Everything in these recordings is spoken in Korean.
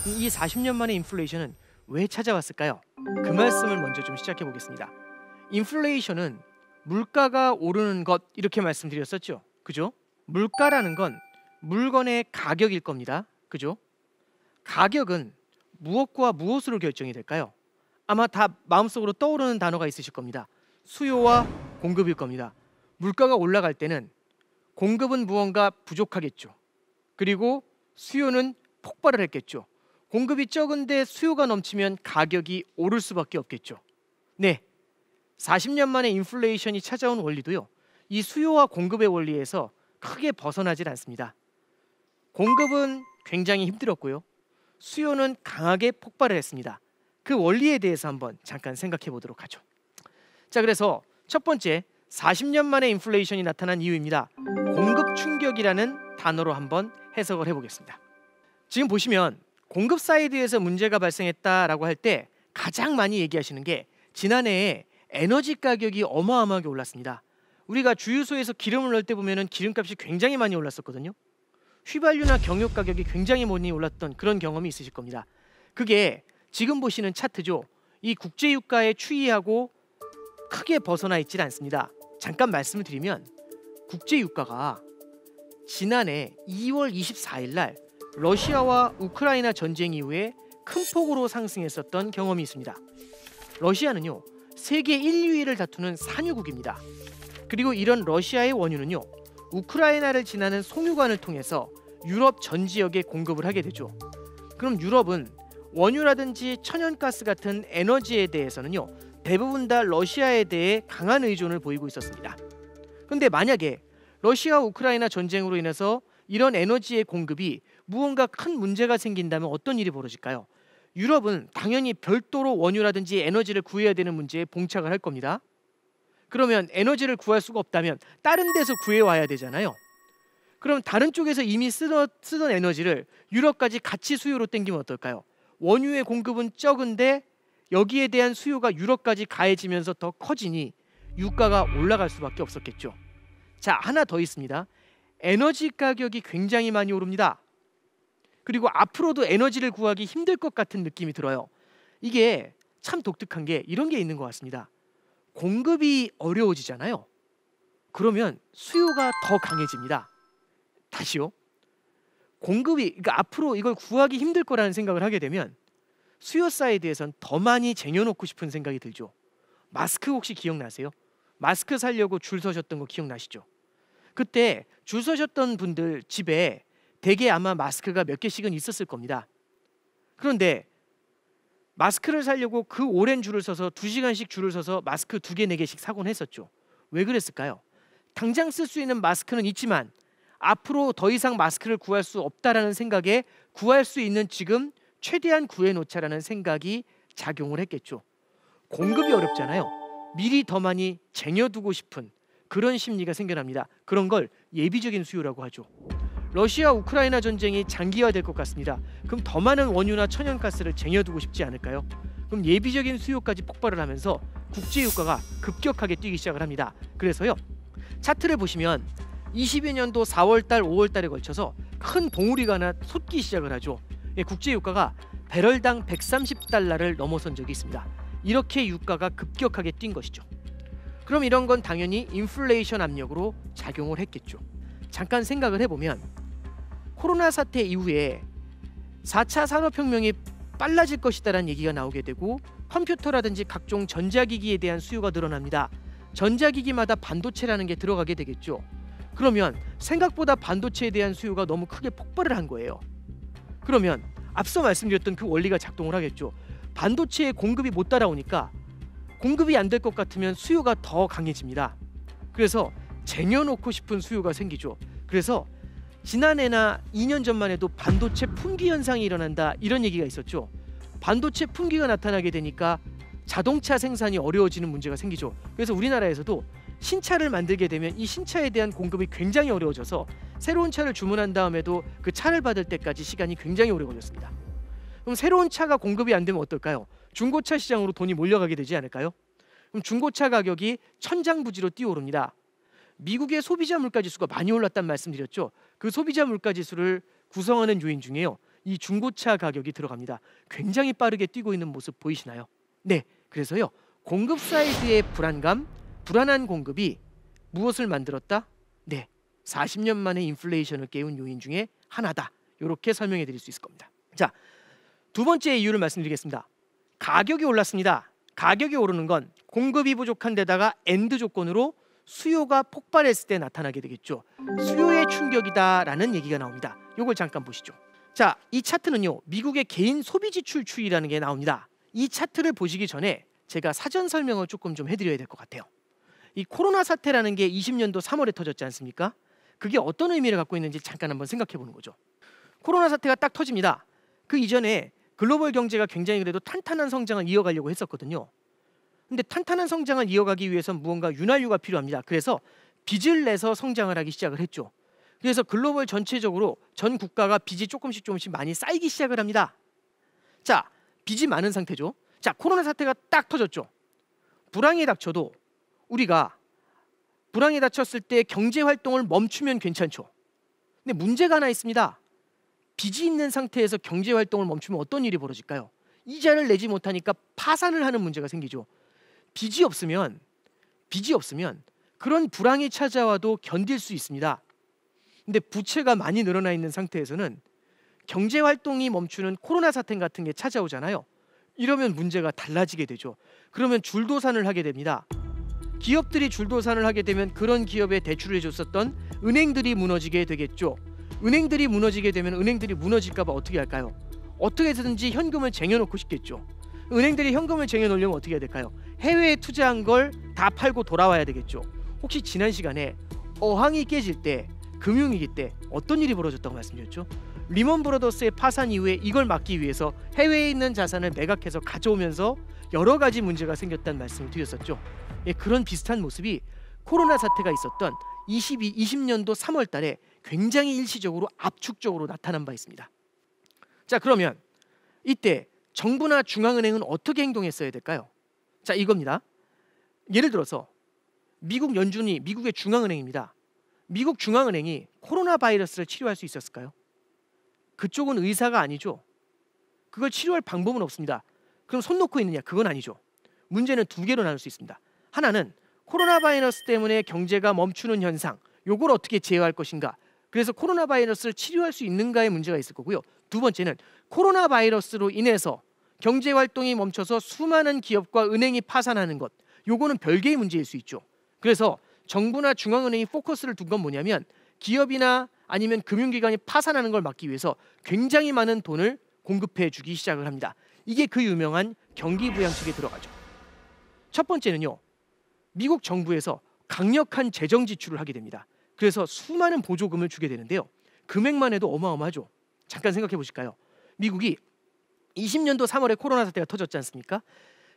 이 40년 만의 인플레이션은 왜 찾아왔을까요? 그 말씀을 먼저 좀 시작해 보겠습니다. 인플레이션은 물가가 오르는 것 이렇게 말씀드렸었죠. 그죠? 물가라는 건 물건의 가격일 겁니다. 그죠? 가격은 무엇과 무엇으로 결정이 될까요? 아마 다 마음속으로 떠오르는 단어가 있으실 겁니다. 수요와 공급일 겁니다. 물가가 올라갈 때는 공급은 무언가 부족하겠죠. 그리고 수요는 폭발을 했겠죠. 공급이 적은데 수요가 넘치면 가격이 오를 수밖에 없겠죠. 네, 40년 만에 인플레이션이 찾아온 원리도요, 이 수요와 공급의 원리에서 크게 벗어나질 않습니다. 공급은 굉장히 힘들었고요, 수요는 강하게 폭발을 했습니다. 그 원리에 대해서 한번 잠깐 생각해 보도록 하죠. 자, 그래서 첫 번째, 40년 만에 인플레이션이 나타난 이유입니다. 공급 충격이라는 단어로 한번 해석을 해보겠습니다. 지금 보시면 공급 사이드에서 문제가 발생했다라고 할 때 가장 많이 얘기하시는 게 지난해에 에너지 가격이 어마어마하게 올랐습니다. 우리가 주유소에서 기름을 넣을 때 보면은 기름값이 굉장히 많이 올랐었거든요. 휘발유나 경유 가격이 굉장히 많이 올랐던 그런 경험이 있으실 겁니다. 그게 지금 보시는 차트죠. 이 국제유가에 추이하고 크게 벗어나 있질 않습니다. 잠깐 말씀을 드리면 국제유가가 지난해 2월 24일 날 러시아와 우크라이나 전쟁 이후에 큰 폭으로 상승했었던 경험이 있습니다. 러시아는요, 세계 1, 2위를 다투는 산유국입니다. 그리고 이런 러시아의 원유는요, 우크라이나를 지나는 송유관을 통해서 유럽 전 지역에 공급을 하게 되죠. 그럼 유럽은 원유라든지 천연가스 같은 에너지에 대해서는요, 대부분 다 러시아에 대해 강한 의존을 보이고 있었습니다. 그런데 만약에 러시아 우크라이나 전쟁으로 인해서 이런 에너지의 공급이 무언가 큰 문제가 생긴다면 어떤 일이 벌어질까요? 유럽은 당연히 별도로 원유라든지 에너지를 구해야 되는 문제에 봉착을 할 겁니다. 그러면 에너지를 구할 수가 없다면 다른 데서 구해와야 되잖아요. 그럼 다른 쪽에서 이미 쓰던 에너지를 유럽까지 같이 수요로 땡기면 어떨까요? 원유의 공급은 적은데 여기에 대한 수요가 유럽까지 가해지면서 더 커지니 유가가 올라갈 수밖에 없었겠죠. 자, 하나 더 있습니다. 에너지 가격이 굉장히 많이 오릅니다. 그리고 앞으로도 에너지를 구하기 힘들 것 같은 느낌이 들어요. 이게 참 독특한 게 이런 게 있는 것 같습니다. 공급이 어려워지잖아요. 그러면 수요가 더 강해집니다. 다시요. 그러니까 앞으로 이걸 구하기 힘들 거라는 생각을 하게 되면 수요 사이드에선 더 많이 쟁여놓고 싶은 생각이 들죠. 마스크 혹시 기억나세요? 마스크 사려고 줄 서셨던 거 기억나시죠? 그때 줄 서셨던 분들 집에 대개 아마 마스크가 몇 개씩은 있었을 겁니다. 그런데 마스크를 사려고 그 오랜 줄을 서서 2시간씩 줄을 서서 마스크 2개, 4개씩 사곤 했었죠. 왜 그랬을까요? 당장 쓸 수 있는 마스크는 있지만 앞으로 더 이상 마스크를 구할 수 없다라는 생각에 구할 수 있는 지금 최대한 구해놓자라는 생각이 작용을 했겠죠. 공급이 어렵잖아요. 미리 더 많이 쟁여두고 싶은 그런 심리가 생겨납니다. 그런 걸 예비적인 수요라고 하죠. 러시아 우크라이나 전쟁이 장기화될 것 같습니다. 그럼 더 많은 원유나 천연가스를 쟁여두고 싶지 않을까요? 그럼 예비적인 수요까지 폭발을 하면서 국제유가가 급격하게 뛰기 시작을 합니다. 그래서요, 차트를 보시면 22년도 4월달, 5월달에 걸쳐서 큰 봉우리가 하나 솟기 시작을 하죠. 국제유가가 배럴당 130달러를 넘어선 적이 있습니다. 이렇게 유가가 급격하게 뛴 것이죠. 그럼 이런 건 당연히 인플레이션 압력으로 작용을 했겠죠. 잠깐 생각을 해보면 코로나 사태 이후에 4차 산업혁명이 빨라질 것이다라는 얘기가 나오게 되고 컴퓨터라든지 각종 전자기기에 대한 수요가 늘어납니다. 전자기기마다 반도체라는 게 들어가게 되겠죠. 그러면 생각보다 반도체에 대한 수요가 너무 크게 폭발을 한 거예요. 그러면 앞서 말씀드렸던 그 원리가 작동을 하겠죠. 반도체의 공급이 못 따라오니까 공급이 안 될 것 같으면 수요가 더 강해집니다. 그래서 쟁여놓고 싶은 수요가 생기죠. 그래서 지난해나 2년 전만 해도 반도체 품귀 현상이 일어난다 이런 얘기가 있었죠. 반도체 품귀가 나타나게 되니까 자동차 생산이 어려워지는 문제가 생기죠. 그래서 우리나라에서도 신차를 만들게 되면 이 신차에 대한 공급이 굉장히 어려워져서 새로운 차를 주문한 다음에도 그 차를 받을 때까지 시간이 굉장히 오래 걸렸습니다. 그럼 새로운 차가 공급이 안 되면 어떨까요? 중고차 시장으로 돈이 몰려가게 되지 않을까요? 그럼 중고차 가격이 천장부지로 뛰어오릅니다. 미국의 소비자 물가지수가 많이 올랐다는 말씀드렸죠. 그 소비자 물가지수를 구성하는 요인 중에요, 이 중고차 가격이 들어갑니다. 굉장히 빠르게 뛰고 있는 모습 보이시나요? 네, 그래서요. 공급 사이드의 불안감, 불안한 공급이 무엇을 만들었다? 네, 40년 만에 인플레이션을 깨운 요인 중에 하나다. 이렇게 설명해 드릴 수 있을 겁니다. 자, 두 번째 이유를 말씀드리겠습니다. 가격이 올랐습니다. 가격이 오르는 건 공급이 부족한 데다가 엔드 조건으로 수요가 폭발했을 때 나타나게 되겠죠. 수요의 충격이다라는 얘기가 나옵니다. 이걸 잠깐 보시죠. 자, 이 차트는요. 미국의 개인 소비 지출 추이라는 게 나옵니다. 이 차트를 보시기 전에 제가 사전 설명을 조금 좀 해드려야 될 것 같아요. 이 코로나 사태라는 게 20년도 3월에 터졌지 않습니까? 그게 어떤 의미를 갖고 있는지 잠깐 한번 생각해 보는 거죠. 코로나 사태가 딱 터집니다. 그 이전에 글로벌 경제가 굉장히 그래도 탄탄한 성장을 이어가려고 했었거든요. 근데 탄탄한 성장을 이어가기 위해선 무언가 윤활유가 필요합니다. 그래서 빚을 내서 성장을 하기 시작을 했죠. 그래서 글로벌 전체적으로 전 국가가 빚이 조금씩 많이 쌓이기 시작을 합니다. 자, 빚이 많은 상태죠. 자, 코로나 사태가 딱 터졌죠. 불황이 닥쳐도 우리가 불황이 닥쳤을 때 경제 활동을 멈추면 괜찮죠. 근데 문제가 하나 있습니다. 빚이 있는 상태에서 경제 활동을 멈추면 어떤 일이 벌어질까요? 이자를 내지 못하니까 파산을 하는 문제가 생기죠. 빚이 없으면 그런 불황이 찾아와도 견딜 수 있습니다. 근데 부채가 많이 늘어나 있는 상태에서는 경제 활동이 멈추는 코로나 사태 같은 게 찾아오잖아요. 이러면 문제가 달라지게 되죠. 그러면 줄도산을 하게 됩니다. 기업들이 줄도산을 하게 되면 그런 기업에 대출을 해줬었던 은행들이 무너지게 되겠죠. 은행들이 무너지게 되면 은행들이 무너질까 봐 어떻게 할까요? 어떻게 해서든지 현금을 쟁여놓고 싶겠죠. 은행들이 현금을 쟁여놓으려면 어떻게 해야 될까요? 해외에 투자한 걸 다 팔고 돌아와야 되겠죠. 혹시 지난 시간에 어항이 깨질 때, 금융위기 때 어떤 일이 벌어졌다고 말씀드렸죠? 리먼 브러더스의 파산 이후에 이걸 막기 위해서 해외에 있는 자산을 매각해서 가져오면서 여러 가지 문제가 생겼다는 말씀을 드렸었죠. 예, 그런 비슷한 모습이 코로나 사태가 있었던 20년도 3월 달에 굉장히 일시적으로 압축적으로 나타난 바 있습니다. 자, 그러면 이때 정부나 중앙은행은 어떻게 행동했어야 될까요? 자, 이겁니다. 예를 들어서 미국 연준이 미국의 중앙은행입니다. 미국 중앙은행이 코로나 바이러스를 치료할 수 있었을까요? 그쪽은 의사가 아니죠. 그걸 치료할 방법은 없습니다. 그럼 손 놓고 있느냐? 그건 아니죠. 문제는 두 개로 나눌 수 있습니다. 하나는 코로나 바이러스 때문에 경제가 멈추는 현상, 요걸 어떻게 제어할 것인가. 그래서 코로나 바이러스를 치료할 수 있는가의 문제가 있을 거고요. 두 번째는 코로나 바이러스로 인해서 경제 활동이 멈춰서 수많은 기업과 은행이 파산하는 것, 요거는 별개의 문제일 수 있죠. 그래서 정부나 중앙은행이 포커스를 둔 건 뭐냐면 기업이나 아니면 금융기관이 파산하는 걸 막기 위해서 굉장히 많은 돈을 공급해 주기 시작을 합니다. 이게 그 유명한 경기부양책에 들어가죠. 첫 번째는요. 미국 정부에서 강력한 재정 지출을 하게 됩니다. 그래서 수많은 보조금을 주게 되는데요. 금액만 해도 어마어마하죠. 잠깐 생각해 보실까요? 미국이 20년도 3월에 코로나 사태가 터졌지 않습니까?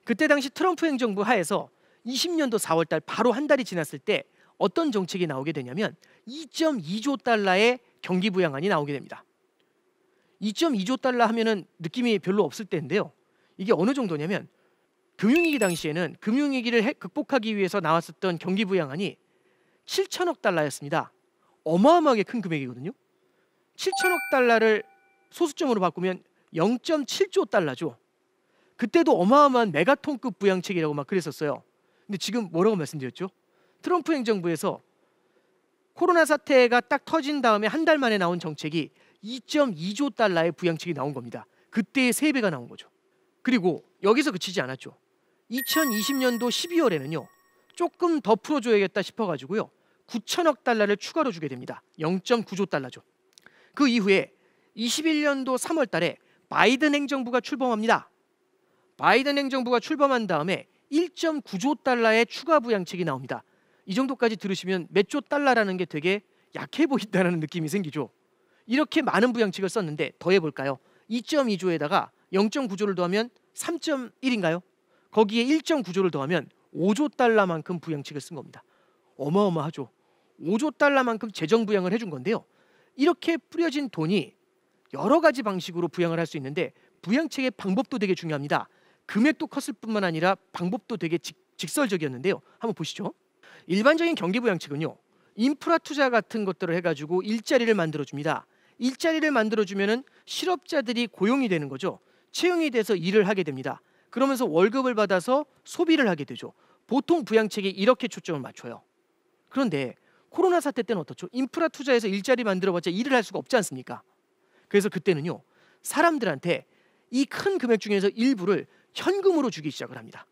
그때 당시 트럼프 행정부 하에서 20년도 4월 달 바로 한 달이 지났을 때 어떤 정책이 나오게 되냐면 2.2조 달러의 경기 부양안이 나오게 됩니다. 2.2조 달러 하면은 느낌이 별로 없을 때인데요. 이게 어느 정도냐면 금융위기 당시에는 금융위기를 극복하기 위해서 나왔었던 경기 부양안이 7천억 달러였습니다. 어마어마하게 큰 금액이거든요. 7천억 달러를 소수점으로 바꾸면 0.7조 달러죠. 그때도 어마어마한 메가톤급 부양책이라고 막 그랬었어요. 근데 지금 뭐라고 말씀드렸죠? 트럼프 행정부에서 코로나 사태가 딱 터진 다음에 한 달 만에 나온 정책이 2.2조 달러의 부양책이 나온 겁니다. 그때의 3배가 나온 거죠. 그리고 여기서 그치지 않았죠. 2020년도 12월에는요. 조금 더 풀어줘야겠다 싶어가지고요. 9천억 달러를 추가로 주게 됩니다. 0.9조 달러죠. 그 이후에 21년도 3월 달에 바이든 행정부가 출범합니다. 바이든 행정부가 출범한 다음에 1.9조 달러의 추가 부양책이 나옵니다. 이 정도까지 들으시면 몇 조 달러라는 게 되게 약해 보인다는 느낌이 생기죠. 이렇게 많은 부양책을 썼는데 더해볼까요? 2.2조에다가 0.9조를 더하면 3.1인가요? 거기에 1.9조를 더하면 5조 달러만큼 부양책을 쓴 겁니다. 어마어마하죠. 5조 달러만큼 재정 부양을 해준 건데요. 이렇게 뿌려진 돈이 여러 가지 방식으로 부양을 할 수 있는데 부양책의 방법도 되게 중요합니다. 금액도 컸을 뿐만 아니라 방법도 되게 직설적이었는데요. 한번 보시죠. 일반적인 경기부양책은요. 인프라 투자 같은 것들을 해가지고 일자리를 만들어줍니다. 일자리를 만들어주면은 실업자들이 고용이 되는 거죠. 채용이 돼서 일을 하게 됩니다. 그러면서 월급을 받아서 소비를 하게 되죠. 보통 부양책이 이렇게 초점을 맞춰요. 그런데 코로나 사태 때는 어떻죠? 인프라 투자해서 일자리 만들어봤자 일을 할 수가 없지 않습니까? 그래서 그때는요, 사람들한테 이 큰 금액 중에서 일부를 현금으로 주기 시작을 합니다.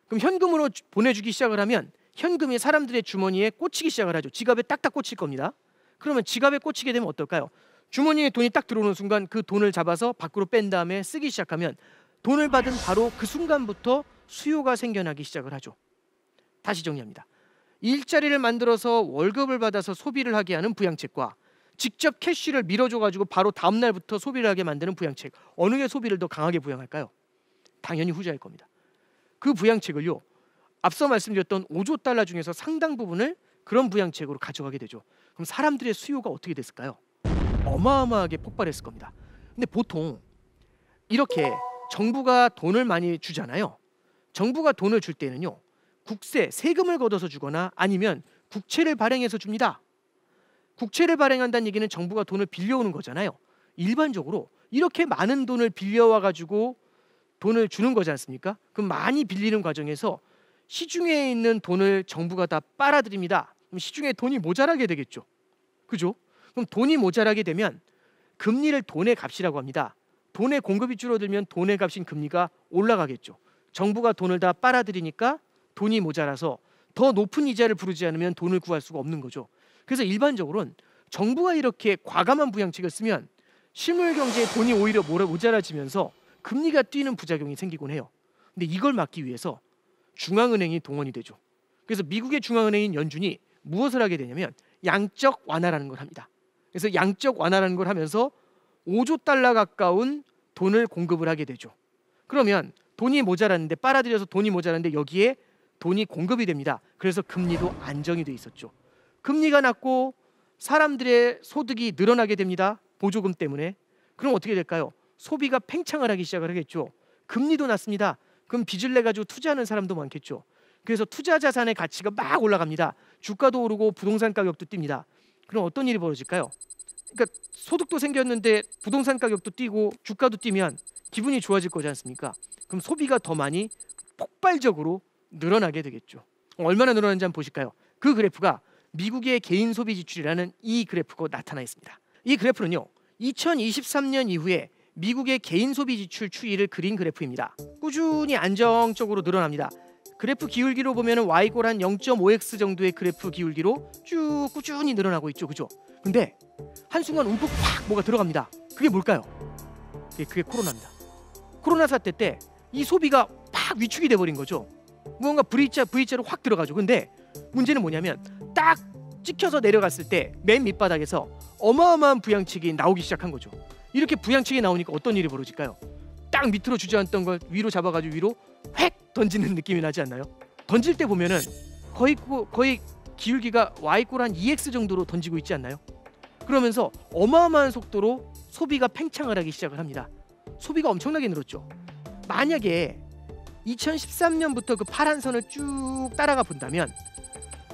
그럼 현금으로 보내주기 시작을 하면 현금이 사람들의 주머니에 꽂히기 시작을 하죠. 지갑에 딱딱 꽂힐 겁니다. 그러면 지갑에 꽂히게 되면 어떨까요? 주머니에 돈이 딱 들어오는 순간 그 돈을 잡아서 밖으로 뺀 다음에 쓰기 시작하면 돈을 받은 바로 그 순간부터 수요가 생겨나기 시작을 하죠. 다시 정리합니다. 일자리를 만들어서 월급을 받아서 소비를 하게 하는 부양책과 직접 캐시를 밀어줘가지고 바로 다음 날부터 소비를 하게 만드는 부양책, 어느 게 소비를 더 강하게 부양할까요? 당연히 후자일 겁니다. 그 부양책을요, 앞서 말씀드렸던 5조 달러 중에서 상당 부분을 그런 부양책으로 가져가게 되죠. 그럼 사람들의 수요가 어떻게 됐을까요? 어마어마하게 폭발했을 겁니다. 근데 보통 이렇게 정부가 돈을 많이 주잖아요. 정부가 돈을 줄 때는요, 국세, 세금을 걷어서 주거나 아니면 국채를 발행해서 줍니다. 국채를 발행한다는 얘기는 정부가 돈을 빌려오는 거잖아요. 일반적으로 이렇게 많은 돈을 빌려와 가지고 돈을 주는 거지 않습니까? 그럼 많이 빌리는 과정에서 시중에 있는 돈을 정부가 다 빨아들입니다. 그럼 시중에 돈이 모자라게 되겠죠. 그죠? 그럼 돈이 모자라게 되면 금리를 돈의 값이라고 합니다. 돈의 공급이 줄어들면 돈의 값인 금리가 올라가겠죠. 정부가 돈을 다 빨아들이니까 돈이 모자라서 더 높은 이자를 부르지 않으면 돈을 구할 수가 없는 거죠. 그래서 일반적으로는 정부가 이렇게 과감한 부양책을 쓰면 실물 경제에 돈이 오히려 모자라지면서 금리가 뛰는 부작용이 생기곤 해요. 근데 이걸 막기 위해서 중앙은행이 동원이 되죠. 그래서 미국의 중앙은행인 연준이 무엇을 하게 되냐면 양적 완화라는 걸 합니다. 그래서 양적 완화라는 걸 하면서 5조 달러 가까운 돈을 공급을 하게 되죠. 그러면 돈이 모자랐는데, 빨아들여서 돈이 모자랐는데 여기에 돈이 공급이 됩니다. 그래서 금리도 안정이 돼 있었죠. 금리가 낮고 사람들의 소득이 늘어나게 됩니다. 보조금 때문에. 그럼 어떻게 될까요? 소비가 팽창을 하기 시작을 하겠죠. 금리도 낮습니다. 그럼 빚을 내 가지고 투자하는 사람도 많겠죠. 그래서 투자 자산의 가치가 막 올라갑니다. 주가도 오르고 부동산 가격도 뜁니다. 그럼 어떤 일이 벌어질까요? 그러니까 소득도 생겼는데 부동산 가격도 뛰고 주가도 뛰면 기분이 좋아질 거지 않습니까? 그럼 소비가 더 많이 폭발적으로 늘어나게 되겠죠. 얼마나 늘어나는지 한번 보실까요? 그 그래프가 미국의 개인 소비 지출이라는 이 그래프가 나타나 있습니다. 이 그래프는요, 2023년 이후에 미국의 개인 소비 지출 추이를 그린 그래프입니다. 꾸준히 안정적으로 늘어납니다. 그래프 기울기로 보면 Y꼴 한 0.5x 정도의 그래프 기울기로 쭉 꾸준히 늘어나고 있죠. 그죠? 근데 한순간 움푹 확 뭐가 들어갑니다. 그게 뭘까요? 그게 코로나입니다. 코로나 사태 때 이 소비가 팍 위축이 돼버린 거죠. 무언가 V자로 확 들어가죠. 근데 문제는 뭐냐면 딱 찍혀서 내려갔을 때 맨 밑바닥에서 어마어마한 부양책이 나오기 시작한 거죠. 이렇게 부양책이 나오니까 어떤 일이 벌어질까요? 딱 밑으로 주저앉던 걸 위로 잡아가지고 위로 획 던지는 느낌이 나지 않나요? 던질 때 보면은 거의 기울기가 Y꼴 한 2x 정도로 던지고 있지 않나요? 그러면서 어마어마한 속도로 소비가 팽창을 하기 시작을 합니다. 소비가 엄청나게 늘었죠. 만약에 2013년부터 그 파란 선을 쭉 따라가 본다면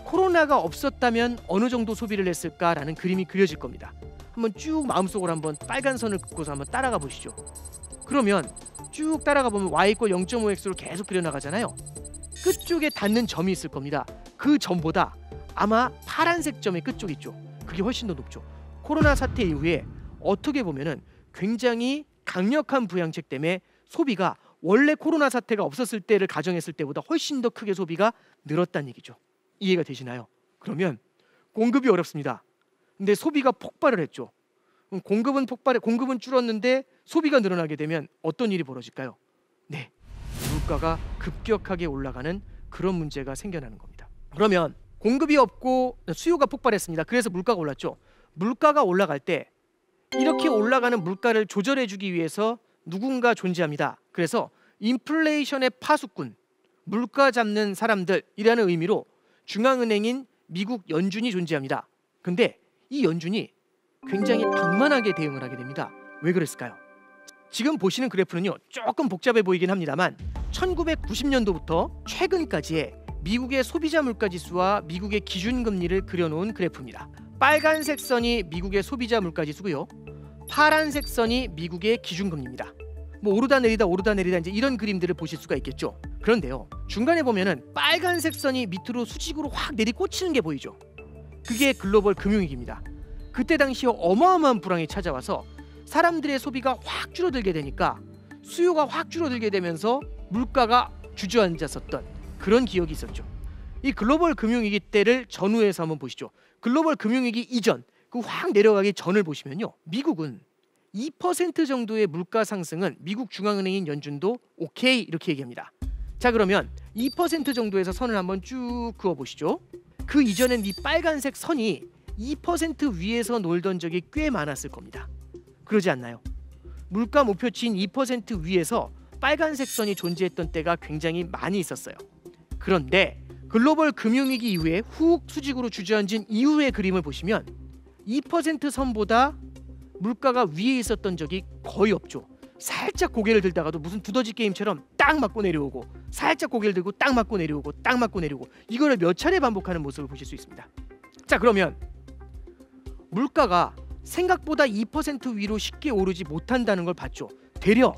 코로나가 없었다면 어느 정도 소비를 했을까라는 그림이 그려질 겁니다. 한번 쭉 마음속으로 한번 빨간 선을 긋고서 한번 따라가 보시죠. 그러면 쭉 따라가 보면 Y꼴 0.5x로 계속 그려나가잖아요. 끝쪽에 닿는 점이 있을 겁니다. 그 점보다 아마 파란색 점의 끝쪽 있죠. 그게 훨씬 더 높죠. 코로나 사태 이후에 어떻게 보면은 굉장히 강력한 부양책 때문에 소비가 원래 코로나 사태가 없었을 때를 가정했을 때보다 훨씬 더 크게 소비가 늘었다는 얘기죠. 이해가 되시나요? 그러면 공급이 어렵습니다. 근데 소비가 폭발을 했죠. 그럼 공급은 줄었는데 소비가 늘어나게 되면 어떤 일이 벌어질까요? 네, 물가가 급격하게 올라가는 그런 문제가 생겨나는 겁니다. 그러면 공급이 없고 수요가 폭발했습니다. 그래서 물가가 올랐죠. 물가가 올라갈 때 이렇게 올라가는 물가를 조절해주기 위해서 누군가 존재합니다. 그래서 인플레이션의 파수꾼, 물가 잡는 사람들이라는 의미로 중앙은행인 미국 연준이 존재합니다. 근데 이 연준이 굉장히 방만하게 대응을 하게 됩니다. 왜 그랬을까요? 지금 보시는 그래프는요, 조금 복잡해 보이긴 합니다만 1990년도부터 최근까지의 미국의 소비자 물가지수와 미국의 기준금리를 그려놓은 그래프입니다. 빨간색 선이 미국의 소비자 물가지수고요. 파란색 선이 미국의 기준금리입니다. 뭐 오르다 내리다 오르다 내리다 이제 이런 그림들을 보실 수가 있겠죠. 그런데요, 중간에 보면은 빨간색 선이 밑으로 수직으로 확 내리꽂히는 게 보이죠. 그게 글로벌 금융위기입니다. 그때 당시에 어마어마한 불황이 찾아와서 사람들의 소비가 확 줄어들게 되니까 수요가 확 줄어들게 되면서 물가가 주저앉았었던 그런 기억이 있었죠. 이 글로벌 금융위기 때를 전후해서 한번 보시죠. 글로벌 금융위기 이전, 그 확 내려가기 전을 보시면요, 미국은 2% 정도의 물가 상승은 미국 중앙은행인 연준도 오케이 이렇게 얘기합니다. 자, 그러면 2% 정도에서 선을 한번 쭉 그어 보시죠. 그 이전엔 이 빨간색 선이 2% 위에서 놀던 적이 꽤 많았을 겁니다. 그러지 않나요? 물가 목표치인 2% 위에서 빨간색 선이 존재했던 때가 굉장히 많이 있었어요. 그런데 글로벌 금융위기 이후에 훅 수직으로 주저앉은 이후의 그림을 보시면 2% 선보다 물가가 위에 있었던 적이 거의 없죠. 살짝 고개를 들다가도 무슨 두더지 게임처럼 딱 맞고 내려오고, 살짝 고개를 들고 딱 맞고 내려오고, 딱 맞고 내려오고, 이거를 몇 차례 반복하는 모습을 보실 수 있습니다. 자, 그러면 물가가 생각보다 2% 위로 쉽게 오르지 못한다는 걸 봤죠. 되려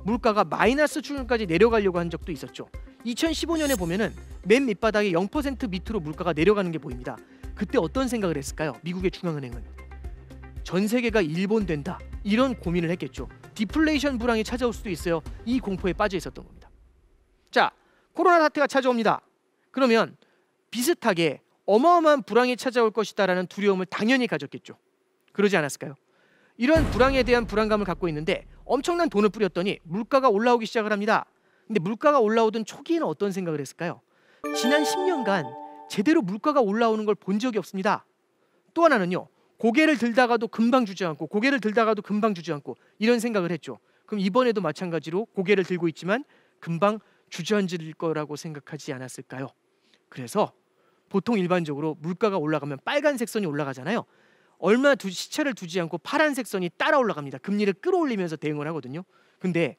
물가가 마이너스 수준까지 내려가려고 한 적도 있었죠. 2015년에 보면은 맨 밑바닥에 0% 밑으로 물가가 내려가는 게 보입니다. 그때 어떤 생각을 했을까요? 미국의 중앙은행은 전 세계가 일본된다 이런 고민을 했겠죠. 디플레이션 불황이 찾아올 수도 있어요. 이 공포에 빠져 있었던 겁니다. 자, 코로나 사태가 찾아옵니다. 그러면 비슷하게 어마어마한 불황이 찾아올 것이다라는 두려움을 당연히 가졌겠죠. 그러지 않았을까요? 이런 불황에 대한 불안감을 갖고 있는데 엄청난 돈을 뿌렸더니 물가가 올라오기 시작을 합니다. 근데 물가가 올라오던 초기에는 어떤 생각을 했을까요? 지난 10년간 제대로 물가가 올라오는 걸 본 적이 없습니다. 또 하나는요, 고개를 들다가도 금방 주저앉고, 고개를 들다가도 금방 주저앉고 이런 생각을 했죠. 그럼 이번에도 마찬가지로 고개를 들고 있지만 금방 주저앉을 거라고 생각하지 않았을까요? 그래서 보통 일반적으로 물가가 올라가면 빨간색 선이 올라가잖아요. 얼마 시차를 두지 않고 파란색 선이 따라 올라갑니다. 금리를 끌어올리면서 대응을 하거든요. 근데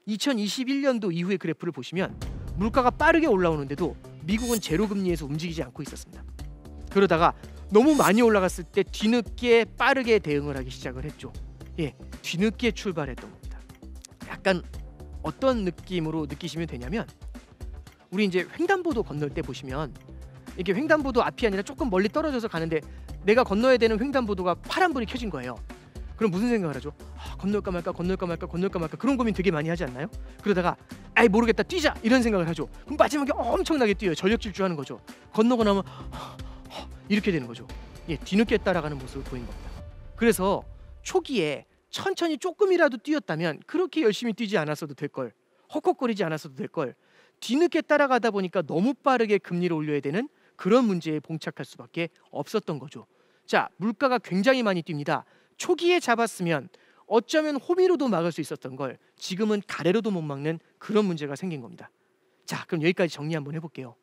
2021년도 이후의 그래프를 보시면 물가가 빠르게 올라오는데도 미국은 제로금리에서 움직이지 않고 있었습니다. 그러다가 너무 많이 올라갔을 때 뒤늦게 빠르게 대응을 하기 시작을 했죠. 예, 뒤늦게 출발했던 겁니다. 약간 어떤 느낌으로 느끼시면 되냐면, 우리 이제 횡단보도 건널 때 보시면 이렇게 횡단보도 앞이 아니라 조금 멀리 떨어져서 가는데 내가 건너야 되는 횡단보도가 파란불이 켜진 거예요. 그럼 무슨 생각을 하죠? 건널까 말까 건널까 말까 건널까 말까 그런 고민 되게 많이 하지 않나요? 그러다가 아이 모르겠다 뛰자 이런 생각을 하죠. 그럼 마지막에 엄청나게 뛰어요. 전력 질주하는 거죠. 건너고 나면 이렇게 되는 거죠. 예, 뒤늦게 따라가는 모습을 보인 겁니다. 그래서 초기에 천천히 조금이라도 뛰었다면 그렇게 열심히 뛰지 않았어도 될 걸, 헉헉거리지 않았어도 될 걸, 뒤늦게 따라가다 보니까 너무 빠르게 금리를 올려야 되는 그런 문제에 봉착할 수밖에 없었던 거죠. 자, 물가가 굉장히 많이 뜁니다. 초기에 잡았으면 어쩌면 호미로도 막을 수 있었던 걸 지금은 가래로도 못 막는 그런 문제가 생긴 겁니다. 자, 그럼 여기까지 정리 한번 해볼게요.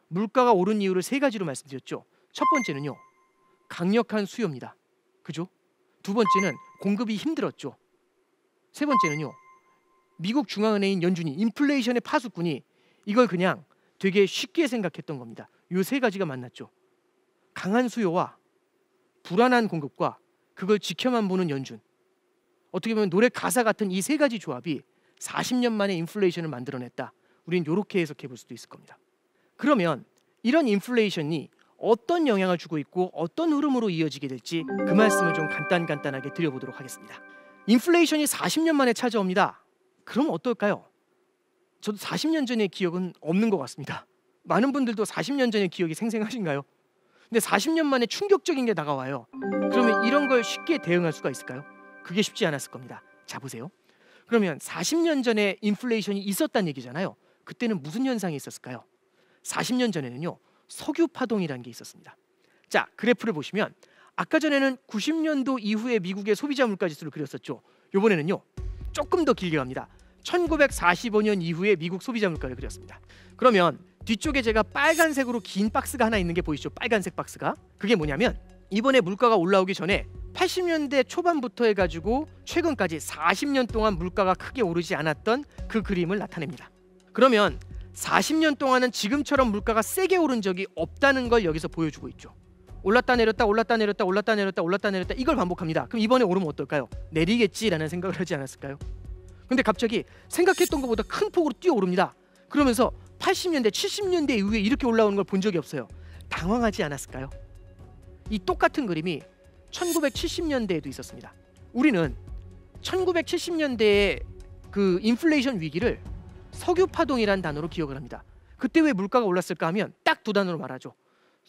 물가가 오른 이유를 세 가지로 말씀드렸죠. 첫 번째는요, 강력한 수요입니다. 그죠? 두 번째는 공급이 힘들었죠. 세 번째는요, 미국 중앙은행인 연준이 인플레이션의 파수꾼이 이걸 그냥 되게 쉽게 생각했던 겁니다. 이 세 가지가 만났죠. 강한 수요와 불안한 공급과 그걸 지켜만 보는 연준. 어떻게 보면 노래 가사 같은 이 세 가지 조합이 40년 만에 인플레이션을 만들어냈다. 우리는 이렇게 해석해 볼 수도 있을 겁니다. 그러면 이런 인플레이션이 어떤 영향을 주고 있고 어떤 흐름으로 이어지게 될지 그 말씀을 좀 간단하게 드려보도록 하겠습니다. 인플레이션이 40년 만에 찾아옵니다. 그럼 어떨까요? 저도 40년 전의 기억은 없는 것 같습니다. 많은 분들도 40년 전의 기억이 생생하신가요? 근데 40년 만에 충격적인 게 다가와요. 그러면 이런 걸 쉽게 대응할 수가 있을까요? 그게 쉽지 않았을 겁니다. 자, 보세요. 그러면 40년 전에 인플레이션이 있었다는 얘기잖아요. 그때는 무슨 현상이 있었을까요? 40년 전에는요, 석유 파동이라는 게 있었습니다. 자, 그래프를 보시면 아까 전에는 90년도 이후에 미국의 소비자 물가 지수를 그렸었죠. 이번에는요, 조금 더 길게 갑니다. 1945년 이후에 미국 소비자 물가를 그렸습니다. 그러면 뒤쪽에 제가 빨간색으로 긴 박스가 하나 있는 게 보이시죠? 빨간색 박스가. 그게 뭐냐면 이번에 물가가 올라오기 전에 80년대 초반부터 해가지고 최근까지 40년 동안 물가가 크게 오르지 않았던 그 그림을 나타냅니다. 그러면 40년 동안은 지금처럼 물가가 세게 오른 적이 없다는 걸 여기서 보여주고 있죠. 올랐다 내렸다 올랐다 내렸다 올랐다 내렸다 올랐다 내렸다 이걸 반복합니다. 그럼 이번에 오르면 어떨까요? 내리겠지라는 생각을 하지 않았을까요? 근데 갑자기 생각했던 것보다 큰 폭으로 뛰어오릅니다. 그러면서 80년대 70년대 이후에 이렇게 올라오는 걸 본 적이 없어요. 당황하지 않았을까요? 이 똑같은 그림이 1970년대에도 있었습니다. 우리는 1970년대의 그 인플레이션 위기를 석유 파동이란 단어로 기억을 합니다. 그때 왜 물가가 올랐을까 하면 딱 두 단어로 말하죠.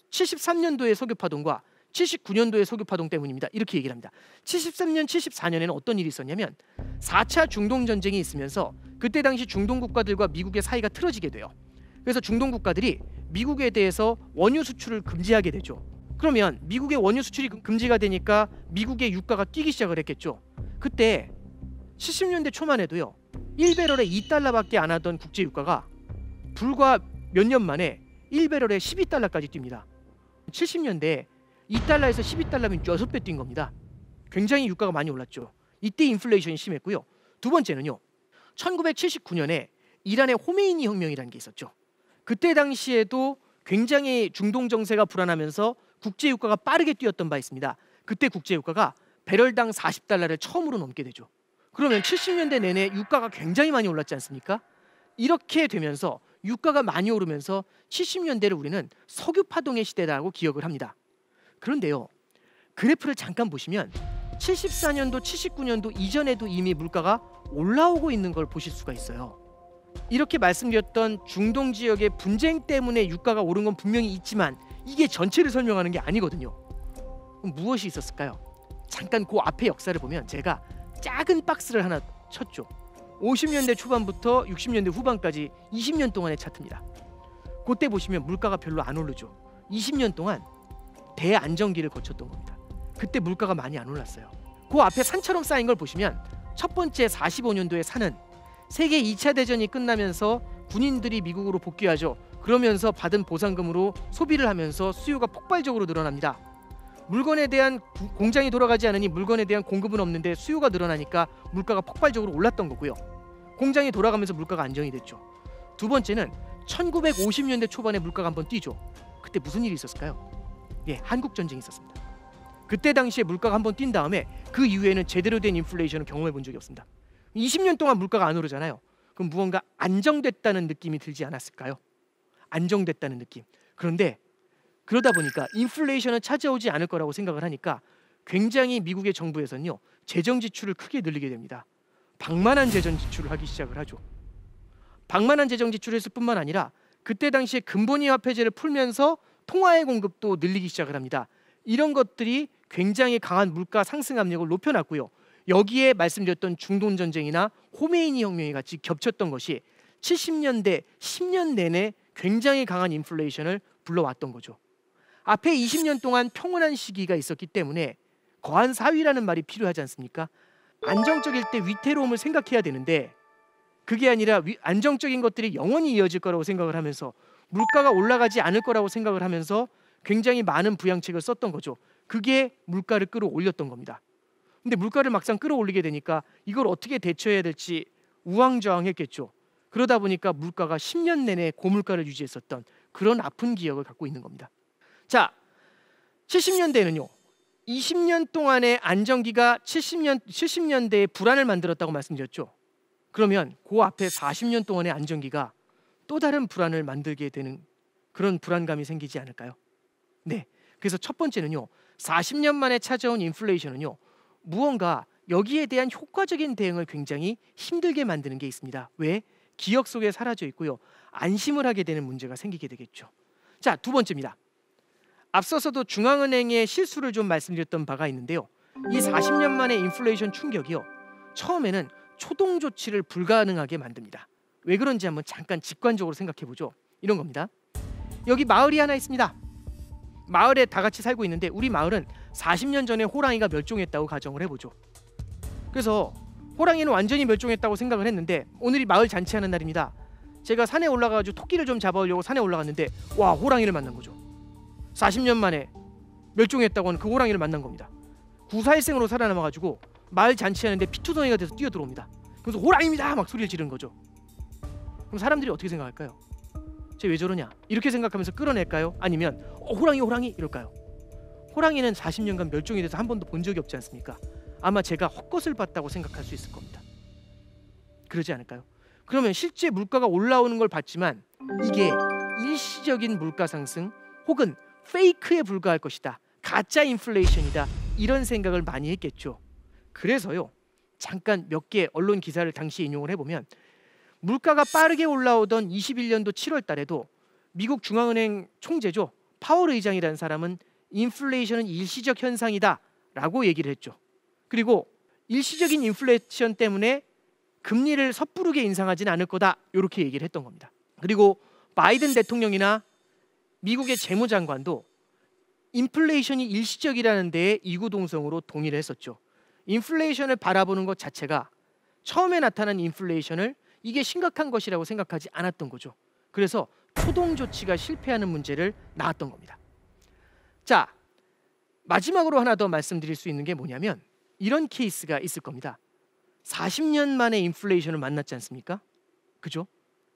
73년도의 석유 파동과 79년도의 석유 파동 때문입니다. 이렇게 얘기를 합니다. 73년, 74년에는 어떤 일이 있었냐면 4차 중동 전쟁이 있으면서 그때 당시 중동 국가들과 미국의 사이가 틀어지게 돼요. 그래서 중동 국가들이 미국에 대해서 원유 수출을 금지하게 되죠. 그러면 미국의 원유 수출이 금지가 되니까 미국의 유가가 뛰기 시작을 했겠죠. 그때 70년대 초만 해도요. 1배럴에 2달러밖에 안 하던 국제 유가가 불과 몇 년 만에 1배럴에 12달러까지 뜁니다. 70년대에 2달러에서 12달러면 6배 뛴 겁니다. 굉장히 유가가 많이 올랐죠. 이때 인플레이션이 심했고요. 두 번째는요. 1979년에 이란의 호메이니 혁명이라는 게 있었죠. 그때 당시에도 굉장히 중동 정세가 불안하면서 국제 유가가 빠르게 뛰었던 바 있습니다. 그때 국제 유가가 배럴당 40달러를 처음으로 넘게 되죠. 그러면 70년대 내내 유가가 굉장히 많이 올랐지 않습니까? 이렇게 되면서 유가가 많이 오르면서 70년대를 우리는 석유 파동의 시대라고 기억을 합니다. 그런데요. 그래프를 잠깐 보시면 74년도, 79년도 이전에도 이미 물가가 올라오고 있는 걸 보실 수가 있어요. 이렇게 말씀드렸던 중동 지역의 분쟁 때문에 유가가 오른 건 분명히 있지만 이게 전체를 설명하는 게 아니거든요. 그럼 무엇이 있었을까요? 잠깐 그 앞의 역사를 보면 제가 작은 박스를 하나 쳤죠. 50년대 초반부터 60년대 후반까지 20년 동안의 차트입니다. 그때 보시면 물가가 별로 안 오르죠. 20년 동안 대안정기를 거쳤던 겁니다. 그때 물가가 많이 안 올랐어요. 그 앞에 산처럼 쌓인 걸 보시면 첫 번째 45년도의 산은 세계 2차 대전이 끝나면서 군인들이 미국으로 복귀하죠. 그러면서 받은 보상금으로 소비를 하면서 수요가 폭발적으로 늘어납니다. 물건에 대한 공장이 돌아가지 않으니 물건에 대한 공급은 없는데 수요가 늘어나니까 물가가 폭발적으로 올랐던 거고요. 공장이 돌아가면서 물가가 안정이 됐죠. 두 번째는 1950년대 초반에 물가가 한번 뛰죠. 그때 무슨 일이 있었을까요? 예, 한국 전쟁이 있었습니다. 그때 당시에 물가가 한번 뛴 다음에 그 이후에는 제대로 된 인플레이션을 경험해 본 적이 없습니다. 20년 동안 물가가 안 오르잖아요. 그럼 무언가 안정됐다는 느낌이 들지 않았을까요? 안정됐다는 느낌. 그런데 그러다 보니까 인플레이션은 찾아오지 않을 거라고 생각을 하니까 굉장히 미국의 정부에서는요. 재정 지출을 크게 늘리게 됩니다. 방만한 재정 지출을 하기 시작을 하죠. 방만한 재정 지출을 했을 뿐만 아니라 그때 당시에 근본위 화폐제를 풀면서 통화의 공급도 늘리기 시작을 합니다. 이런 것들이 굉장히 강한 물가 상승 압력을 높여놨고요. 여기에 말씀드렸던 중동 전쟁이나 호메이니 혁명이 같이 겹쳤던 것이 70년대 10년 내내 굉장히 강한 인플레이션을 불러왔던 거죠. 앞에 20년 동안 평온한 시기가 있었기 때문에 거한 사위라는 말이 필요하지 않습니까? 안정적일 때 위태로움을 생각해야 되는데 그게 아니라 안정적인 것들이 영원히 이어질 거라고 생각을 하면서 물가가 올라가지 않을 거라고 생각을 하면서 굉장히 많은 부양책을 썼던 거죠. 그게 물가를 끌어올렸던 겁니다. 근데 물가를 막상 끌어올리게 되니까 이걸 어떻게 대처해야 될지 우왕좌왕했겠죠. 그러다 보니까 물가가 10년 내내 고물가를 유지했었던 그런 아픈 기억을 갖고 있는 겁니다. 자, 70년대에는요. 20년 동안의 안정기가 70년대에 불안을 만들었다고 말씀드렸죠. 그러면 그 앞에 40년 동안의 안정기가 또 다른 불안을 만들게 되는 그런 불안감이 생기지 않을까요? 네. 그래서 첫 번째는요. 40년 만에 찾아온 인플레이션은요. 무언가 여기에 대한 효과적인 대응을 굉장히 힘들게 만드는 게 있습니다. 왜? 기억 속에 사라져 있고요. 안심을 하게 되는 문제가 생기게 되겠죠. 자, 두 번째입니다. 앞서서도 중앙은행의 실수를 좀 말씀드렸던 바가 있는데요. 이 40년 만의 인플레이션 충격이요. 처음에는 초동 조치를 불가능하게 만듭니다. 왜 그런지 한번 잠깐 직관적으로 생각해 보죠. 이런 겁니다. 여기 마을이 하나 있습니다. 마을에 다 같이 살고 있는데 우리 마을은 40년 전에 호랑이가 멸종했다고 가정을 해보죠. 그래서 호랑이는 완전히 멸종했다고 생각을 했는데 오늘이 마을 잔치하는 날입니다. 제가 산에 올라가가지고 토끼를 좀 잡아오려고 산에 올라갔는데 와, 호랑이를 만난 거죠. 40년 만에 멸종했다고 하는 그 호랑이를 만난 겁니다. 구사일생으로 살아남아가지고 마을 잔치하는데 피투성이가 돼서 뛰어들어옵니다. 그래서 호랑이입니다 막 소리를 지르는 거죠. 그럼 사람들이 어떻게 생각할까요? 쟤 왜 저러냐? 이렇게 생각하면서 끌어낼까요? 아니면 호랑이 호랑이 이럴까요? 호랑이는 40년간 멸종이 돼서 한 번도 본 적이 없지 않습니까? 아마 제가 헛것을 봤다고 생각할 수 있을 겁니다. 그러지 않을까요? 그러면 실제 물가가 올라오는 걸 봤지만 이게 일시적인 물가 상승 혹은 페이크에 불과할 것이다. 가짜 인플레이션이다. 이런 생각을 많이 했겠죠. 그래서요. 잠깐 몇 개 언론 기사를 당시 인용을 해보면 물가가 빠르게 올라오던 21년도 7월 달에도 미국 중앙은행 총재죠. 파월 의장이라는 사람은 인플레이션은 일시적 현상이다 라고 얘기를 했죠. 그리고 일시적인 인플레이션 때문에 금리를 섣부르게 인상하지는 않을 거다 이렇게 얘기를 했던 겁니다. 그리고 바이든 대통령이나 미국의 재무장관도 인플레이션이 일시적이라는 데에 이구동성으로 동의를 했었죠. 인플레이션을 바라보는 것 자체가 처음에 나타난 인플레이션을 이게 심각한 것이라고 생각하지 않았던 거죠. 그래서 초동 조치가 실패하는 문제를 낳았던 겁니다. 자, 마지막으로 하나 더 말씀드릴 수 있는 게 뭐냐면 이런 케이스가 있을 겁니다. 40년 만에 인플레이션을 만났지 않습니까? 그죠?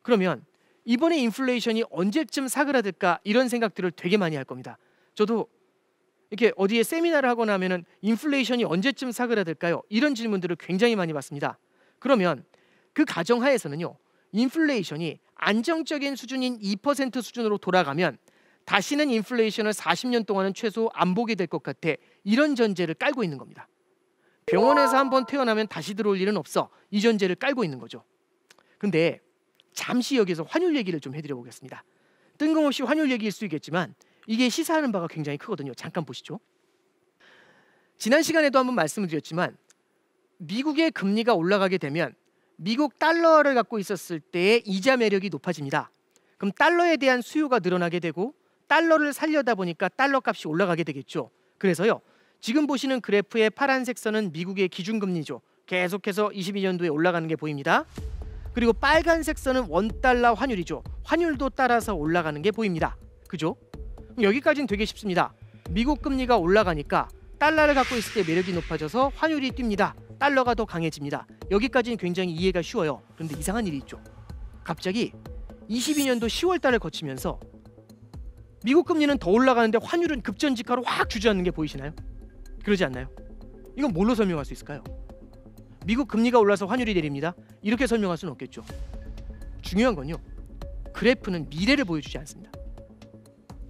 그러면 이번에 인플레이션이 언제쯤 사그라들까 이런 생각들을 되게 많이 할 겁니다. 저도 이렇게 어디에 세미나를 하거나 하면은 인플레이션이 언제쯤 사그라들까요? 이런 질문들을 굉장히 많이 받습니다. 그러면 그 가정하에서는요. 인플레이션이 안정적인 수준인 2% 수준으로 돌아가면 다시는 인플레이션을 40년 동안은 최소 안 보게 될 것 같아. 이런 전제를 깔고 있는 겁니다. 병원에서 한번 태어나면 다시 들어올 일은 없어. 이 전제를 깔고 있는 거죠. 근데 잠시 여기서 환율 얘기를 좀 해드려 보겠습니다. 뜬금없이 환율 얘기일 수 있겠지만 이게 시사하는 바가 굉장히 크거든요. 잠깐 보시죠. 지난 시간에도 한번 말씀을 드렸지만 미국의 금리가 올라가게 되면 미국 달러를 갖고 있었을 때의 이자 매력이 높아집니다. 그럼 달러에 대한 수요가 늘어나게 되고 달러를 살려다 보니까 달러 값이 올라가게 되겠죠. 그래서요. 지금 보시는 그래프의 파란색 선은 미국의 기준금리죠. 계속해서 22년도에 올라가는 게 보입니다. 그리고 빨간색 선은 원달러 환율이죠. 환율도 따라서 올라가는 게 보입니다. 그죠? 여기까지는 되게 쉽습니다. 미국 금리가 올라가니까 달러를 갖고 있을 때 매력이 높아져서 환율이 뜁니다. 달러가 더 강해집니다. 여기까지는 굉장히 이해가 쉬워요. 그런데 이상한 일이 있죠. 갑자기 22년도 10월 달을 거치면서 미국 금리는 더 올라가는데 환율은 급전직하로 확 주저앉는 게 보이시나요? 그러지 않나요? 이건 뭘로 설명할 수 있을까요? 미국 금리가 올라서 환율이 내립니다. 이렇게 설명할 수는 없겠죠. 중요한 건요. 그래프는 미래를 보여주지 않습니다.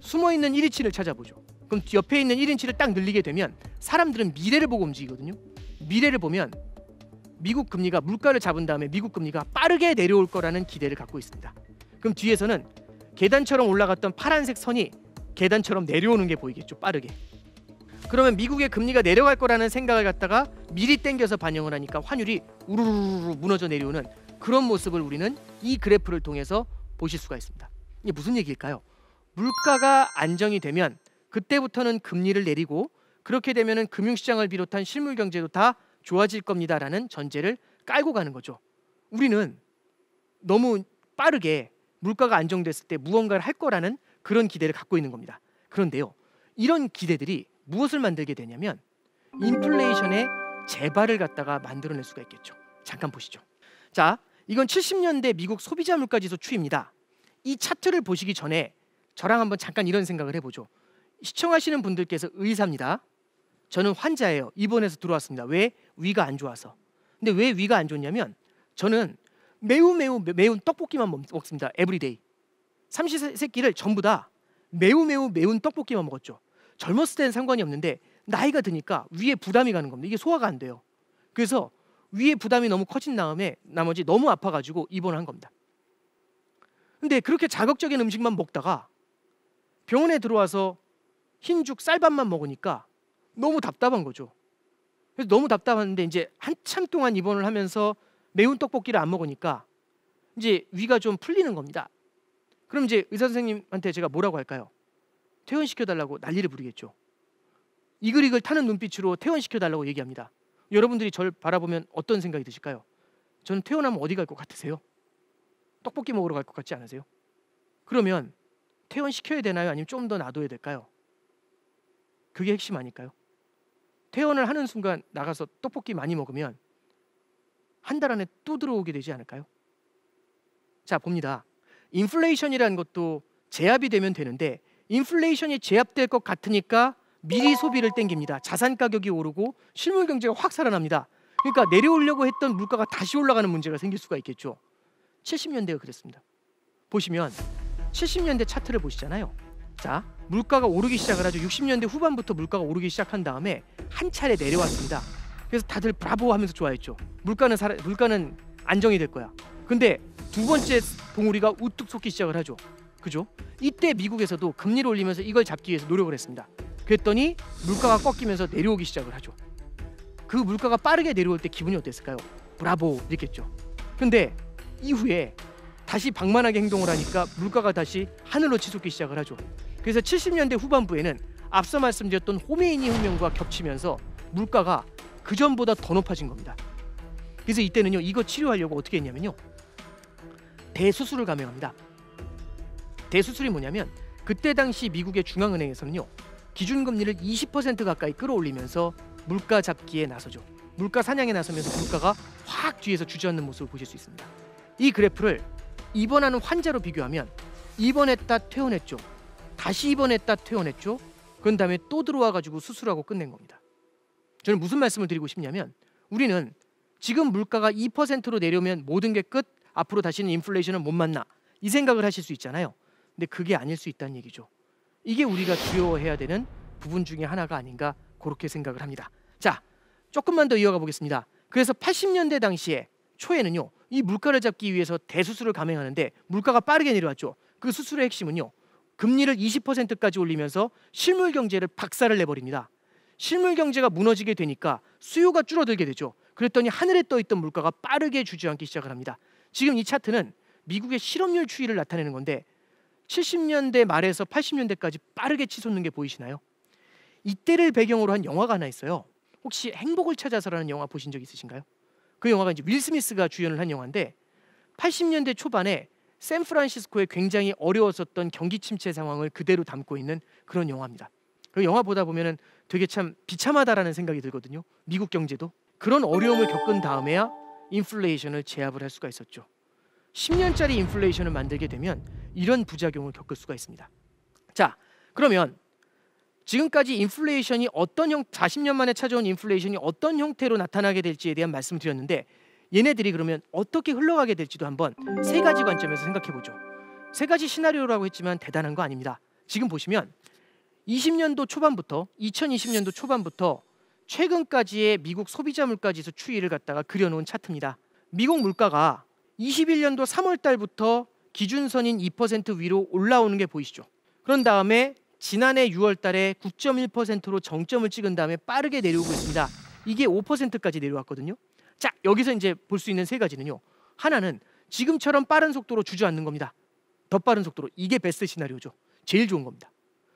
숨어있는 1인치를 찾아보죠. 그럼 옆에 있는 1인치를 딱 늘리게 되면 사람들은 미래를 보고 움직이거든요. 미래를 보면 미국 금리가 물가를 잡은 다음에 미국 금리가 빠르게 내려올 거라는 기대를 갖고 있습니다. 그럼 뒤에서는 계단처럼 올라갔던 파란색 선이 계단처럼 내려오는 게 보이겠죠. 빠르게. 그러면 미국의 금리가 내려갈 거라는 생각을 갖다가 미리 땡겨서 반영을 하니까 환율이 우르르 무너져 내려오는 그런 모습을 우리는 이 그래프를 통해서 보실 수가 있습니다. 이게 무슨 얘기일까요? 물가가 안정이 되면 그때부터는 금리를 내리고 그렇게 되면은 금융시장을 비롯한 실물 경제도 다 좋아질 겁니다라는 전제를 깔고 가는 거죠. 우리는 너무 빠르게 물가가 안정됐을 때 무언가를 할 거라는 그런 기대를 갖고 있는 겁니다. 그런데요. 이런 기대들이 무엇을 만들게 되냐면 인플레이션의 재발을 갖다가 만들어낼 수가 있겠죠. 잠깐 보시죠. 자, 이건 70년대 미국 소비자 물가지수 추이입니다. 이 차트를 보시기 전에 저랑 한번 잠깐 이런 생각을 해보죠. 시청하시는 분들께서 의사입니다. 저는 환자예요. 입원해서 들어왔습니다. 왜? 위가 안 좋아서. 근데 왜 위가 안 좋냐면 저는 매운 떡볶이만 먹습니다. 에브리데이. 삼시세끼를 전부 다 매운 떡볶이만 먹었죠. 젊었을 때는 상관이 없는데 나이가 드니까 위에 부담이 가는 겁니다. 이게 소화가 안 돼요. 그래서 위에 부담이 너무 커진 다음에 나머지 너무 아파가지고 입원을 한 겁니다. 근데 그렇게 자극적인 음식만 먹다가 병원에 들어와서 흰죽 쌀밥만 먹으니까 너무 답답한 거죠. 그래서 너무 답답한데 이제 한참 동안 입원을 하면서 매운 떡볶이를 안 먹으니까 이제 위가 좀 풀리는 겁니다. 그럼 이제 의사 선생님한테 제가 뭐라고 할까요? 퇴원시켜달라고 난리를 부리겠죠. 이글이글 타는 눈빛으로 퇴원시켜달라고 얘기합니다. 여러분들이 저를 바라보면 어떤 생각이 드실까요? 저는 퇴원하면 어디 갈 것 같으세요? 떡볶이 먹으러 갈 것 같지 않으세요? 그러면 퇴원시켜야 되나요? 아니면 좀 더 놔둬야 될까요? 그게 핵심 아닐까요? 퇴원을 하는 순간 나가서 떡볶이 많이 먹으면 한 달 안에 또 들어오게 되지 않을까요? 자, 봅니다. 인플레이션이라는 것도 제압이 되면 되는데 인플레이션이 제압될 것 같으니까 미리 소비를 땡깁니다. 자산 가격이 오르고 실물 경제가 확 살아납니다. 그러니까 내려오려고 했던 물가가 다시 올라가는 문제가 생길 수가 있겠죠. 70년대가 그랬습니다. 보시면 70년대 차트를 보시잖아요. 자, 물가가 오르기 시작을 하죠. 60년대 후반부터 물가가 오르기 시작한 다음에 한 차례 내려왔습니다. 그래서 다들 브라보 하면서 좋아했죠. 물가는 안정이 될 거야. 근데 두 번째 봉우리가 우뚝 솟기 시작을 하죠. 그죠? 이때 미국에서도 금리를 올리면서 이걸 잡기 위해서 노력을 했습니다. 그랬더니 물가가 꺾이면서 내려오기 시작을 하죠. 그 물가가 빠르게 내려올 때 기분이 어땠을까요? 브라보 이랬겠죠. 근데 이후에 다시 방만하게 행동을 하니까 물가가 다시 하늘로 치솟기 시작을 하죠. 그래서 70년대 후반부에는 앞서 말씀드렸던 호메이니 혁명과 겹치면서 물가가 그전보다 더 높아진 겁니다. 그래서 이때는요, 이거 치료하려고 어떻게 했냐면요, 대수술을 감행합니다. 대수술이 뭐냐면 그때 당시 미국의 중앙은행에서는요, 기준금리를 20% 가까이 끌어올리면서 물가 잡기에 나서죠. 물가 사냥에 나서면서 물가가 확 뒤에서 주저앉는 모습을 보실 수 있습니다. 이 그래프를 입원하는 환자로 비교하면 입원했다 퇴원했죠. 다시 입원했다 퇴원했죠. 그런 다음에 또 들어와가지고 수술하고 끝낸 겁니다. 저는 무슨 말씀을 드리고 싶냐면, 우리는 지금 물가가 2%로 내려오면 모든 게 끝, 앞으로 다시는 인플레이션을 못 만나, 이 생각을 하실 수 있잖아요. 근데 그게 아닐 수 있다는 얘기죠. 이게 우리가 두려워해야 되는 부분 중에 하나가 아닌가, 그렇게 생각을 합니다. 자, 조금만 더 이어가 보겠습니다. 그래서 80년대 당시에 초에는요, 이 물가를 잡기 위해서 대수술을 감행하는데 물가가 빠르게 내려왔죠. 그 수술의 핵심은요, 금리를 20%까지 올리면서 실물 경제를 박살을 내버립니다. 실물 경제가 무너지게 되니까 수요가 줄어들게 되죠. 그랬더니 하늘에 떠있던 물가가 빠르게 주저앉기 시작을 합니다. 지금 이 차트는 미국의 실업률 추이를 나타내는 건데 70년대 말에서 80년대까지 빠르게 치솟는 게 보이시나요? 이때를 배경으로 한 영화가 하나 있어요. 혹시 행복을 찾아서라는 영화 보신 적 있으신가요? 그 영화가 이제 윌 스미스가 주연을 한 영화인데 80년대 초반에 샌프란시스코에 굉장히 어려웠었던 경기 침체 상황을 그대로 담고 있는 그런 영화입니다. 그 영화 보다 보면은 되게 참 비참하다라는 생각이 들거든요. 미국 경제도 그런 어려움을 겪은 다음에야 인플레이션을 제압을 할 수가 있었죠. 10년짜리 인플레이션을 만들게 되면 이런 부작용을 겪을 수가 있습니다. 자, 그러면 지금까지 인플레이션이 40년 만에 찾아온 인플레이션이 어떤 형태로 나타나게 될지에 대한 말씀을 드렸는데, 얘네들이 그러면 어떻게 흘러가게 될지도 한번 세 가지 관점에서 생각해 보죠. 세 가지 시나리오라고 했지만 대단한 거 아닙니다. 지금 보시면 20년도 초반부터 2020년도 초반부터 최근까지의 미국 소비자 물가지수 추이를 갖다가 그려놓은 차트입니다. 미국 물가가 21년도 3월 달부터 기준선인 2% 위로 올라오는 게 보이시죠? 그런 다음에 지난해 6월 달에 9.1%로 정점을 찍은 다음에 빠르게 내려오고 있습니다. 이게 5%까지 내려왔거든요. 자, 여기서 이제 볼 수 있는 세 가지는요, 하나는 지금처럼 빠른 속도로 주저앉는 겁니다. 더 빠른 속도로. 이게 베스트 시나리오죠. 제일 좋은 겁니다.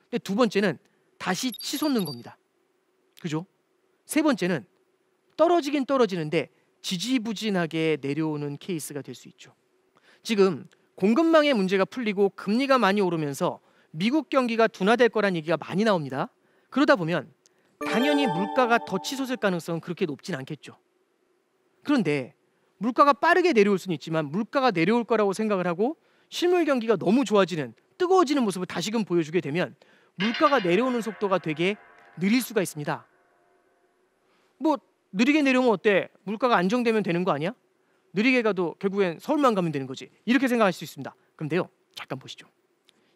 근데 두 번째는 다시 치솟는 겁니다. 그죠? 세 번째는 떨어지긴 떨어지는데 지지부진하게 내려오는 케이스가 될 수 있죠. 지금 공급망의 문제가 풀리고 금리가 많이 오르면서 미국 경기가 둔화될 거란 얘기가 많이 나옵니다. 그러다 보면 당연히 물가가 더 치솟을 가능성은 그렇게 높진 않겠죠. 그런데 물가가 빠르게 내려올 수는 있지만 물가가 내려올 거라고 생각을 하고 실물 경기가 너무 좋아지는, 뜨거워지는 모습을 다시금 보여주게 되면 물가가 내려오는 속도가 되게 느릴 수가 있습니다. 뭐 느리게 내려오면 어때? 물가가 안정되면 되는 거 아니야? 느리게 가도 결국엔 서울만 가면 되는 거지. 이렇게 생각할 수 있습니다. 그런데요, 잠깐 보시죠.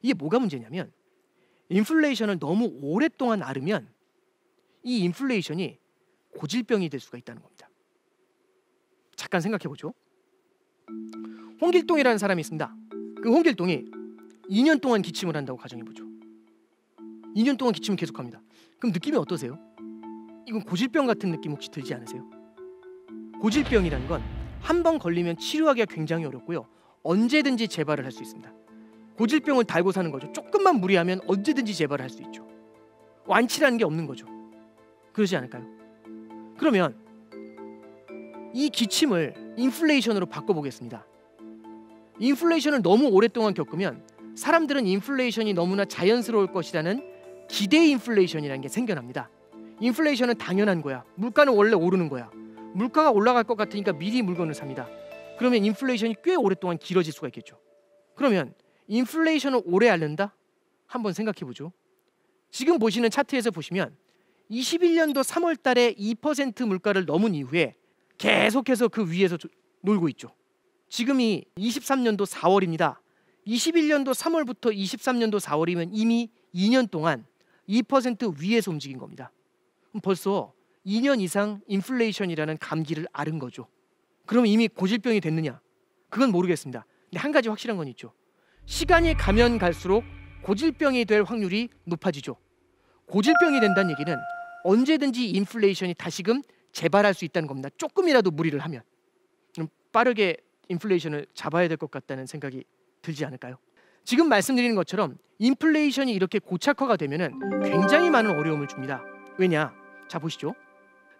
이게 뭐가 문제냐면 인플레이션을 너무 오랫동안 앓으면 이 인플레이션이 고질병이 될 수가 있다는 겁니다. 잠깐 생각해 보죠. 홍길동이라는 사람이 있습니다. 그 홍길동이 2년 동안 기침을 한다고 가정해 보죠. 2년 동안 기침을 계속합니다. 그럼 느낌이 어떠세요? 이건 고질병 같은 느낌 혹시 들지 않으세요? 고질병이라는 건 한 번 걸리면 치료하기가 굉장히 어렵고요, 언제든지 재발을 할 수 있습니다. 고질병을 달고 사는 거죠. 조금만 무리하면 언제든지 재발을 할 수 있죠. 완치라는 게 없는 거죠. 그러지 않을까요? 그러면 이 기침을 인플레이션으로 바꿔보겠습니다. 인플레이션을 너무 오랫동안 겪으면 사람들은 인플레이션이 너무나 자연스러울 것이라는 기대 인플레이션이라는 게 생겨납니다. 인플레이션은 당연한 거야. 물가는 원래 오르는 거야. 물가가 올라갈 것 같으니까 미리 물건을 삽니다. 그러면 인플레이션이 꽤 오랫동안 길어질 수가 있겠죠. 그러면 인플레이션을 오래 앓는다? 한번 생각해 보죠. 지금 보시는 차트에서 보시면 21년도 3월 달에 2% 물가를 넘은 이후에 계속해서 그 위에서 놀고 있죠. 지금이 23년도 4월입니다. 21년도 3월부터 23년도 4월이면 이미 2년 동안 2% 위에서 움직인 겁니다. 벌써 2년 이상 인플레이션이라는 감기를 앓은 거죠. 그럼 이미 고질병이 됐느냐? 그건 모르겠습니다. 근데 한 가지 확실한 건 있죠. 시간이 가면 갈수록 고질병이 될 확률이 높아지죠. 고질병이 된다는 얘기는 언제든지 인플레이션이 다시금 재발할 수 있다는 겁니다. 조금이라도 무리를 하면. 그럼 빠르게 인플레이션을 잡아야 될 것 같다는 생각이 들지 않을까요? 지금 말씀드리는 것처럼 인플레이션이 이렇게 고착화가 되면은 굉장히 많은 어려움을 줍니다. 왜냐? 자, 보시죠.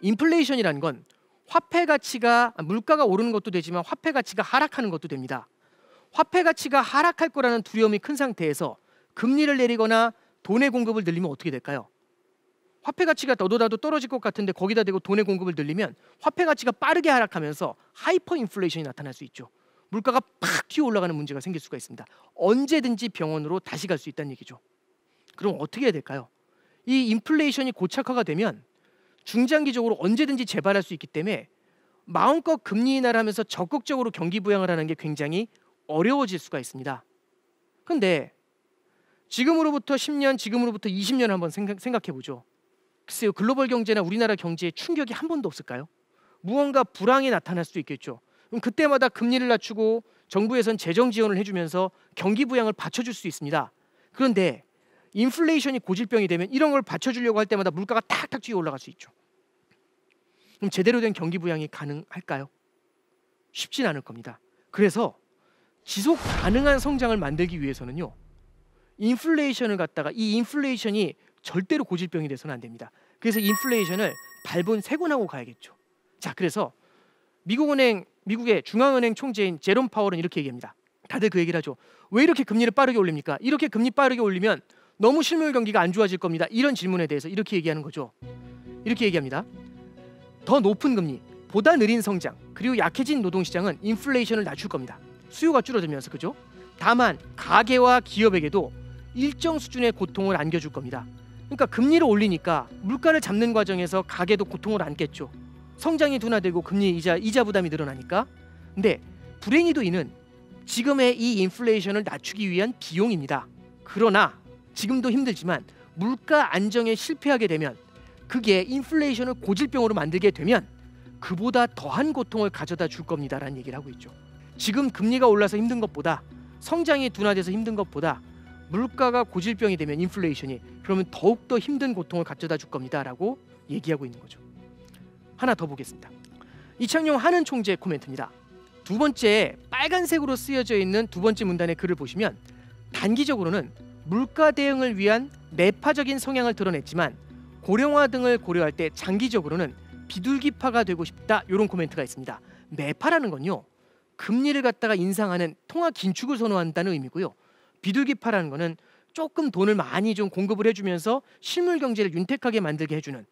인플레이션이라는 건 화폐 가치가 물가가 오르는 것도 되지만 화폐 가치가 하락하는 것도 됩니다. 화폐 가치가 하락할 거라는 두려움이 큰 상태에서 금리를 내리거나 돈의 공급을 늘리면 어떻게 될까요? 화폐 가치가 너도나도 떨어질 것 같은데 거기다 대고 돈의 공급을 늘리면 화폐 가치가 빠르게 하락하면서 하이퍼 인플레이션이 나타날 수 있죠. 물가가 팍 튀어 올라가는 문제가 생길 수가 있습니다. 언제든지 병원으로 다시 갈 수 있다는 얘기죠. 그럼 어떻게 해야 될까요? 이 인플레이션이 고착화가 되면 중장기적으로 언제든지 재발할 수 있기 때문에 마음껏 금리 인하를 하면서 적극적으로 경기 부양을 하는 게 굉장히 어려워질 수가 있습니다. 그런데 지금으로부터 10년, 지금으로부터 20년 한번 생각해 보죠. 글쎄요, 글로벌 경제나 우리나라 경제에 충격이 한 번도 없을까요? 무언가 불황이 나타날 수도 있겠죠. 그럼 그때마다 금리를 낮추고 정부에선 재정 지원을 해주면서 경기 부양을 받쳐줄 수 있습니다. 그런데 인플레이션이 고질병이 되면 이런 걸 받쳐주려고 할 때마다 물가가 탁탁 뛰어 올라갈 수 있죠. 그럼 제대로 된 경기 부양이 가능할까요? 쉽진 않을 겁니다. 그래서 지속 가능한 성장을 만들기 위해서는요, 인플레이션을 갖다가 이 인플레이션이 절대로 고질병이 돼서는 안 됩니다. 그래서 인플레이션을 발본색원하고 가야겠죠. 자, 그래서 미국의 중앙은행 총재인 제롬 파월은 이렇게 얘기합니다. 다들 그 얘기를 하죠. 왜 이렇게 금리를 빠르게 올립니까? 이렇게 금리 빠르게 올리면 너무 실물 경기가 안 좋아질 겁니다. 이런 질문에 대해서 이렇게 얘기하는 거죠. 이렇게 얘기합니다. 더 높은 금리, 보다 느린 성장, 그리고 약해진 노동시장은 인플레이션을 낮출 겁니다. 수요가 줄어들면서, 그죠? 다만 가계와 기업에게도 일정 수준의 고통을 안겨줄 겁니다. 그러니까 금리를 올리니까 물가를 잡는 과정에서 가계도 고통을 안겠죠. 성장이 둔화되고 금리 이자 부담이 늘어나니까. 근데 불행히도 이는 지금의 이 인플레이션을 낮추기 위한 비용입니다. 그러나 지금도 힘들지만 물가 안정에 실패하게 되면, 그게 인플레이션을 고질병으로 만들게 되면 그보다 더한 고통을 가져다 줄 겁니다라는 얘기를 하고 있죠. 지금 금리가 올라서 힘든 것보다, 성장이 둔화돼서 힘든 것보다 물가가 고질병이 되면 인플레이션이, 그러면 더욱더 힘든 고통을 가져다 줄 겁니다라고 얘기하고 있는 거죠. 하나 더 보겠습니다. 이창용 한은 총재의 코멘트입니다. 두 번째 빨간색으로 쓰여져 있는 두 번째 문단의 글을 보시면 단기적으로는 물가 대응을 위한 매파적인 성향을 드러냈지만 고령화 등을 고려할 때 장기적으로는 비둘기파가 되고 싶다, 이런 코멘트가 있습니다. 매파라는 건요, 금리를 갖다가 인상하는 통화 긴축을 선호한다는 의미고요. 비둘기파라는 거는 조금 돈을 많이 좀 공급을 해주면서 실물 경제를 윤택하게 만들게 해주는,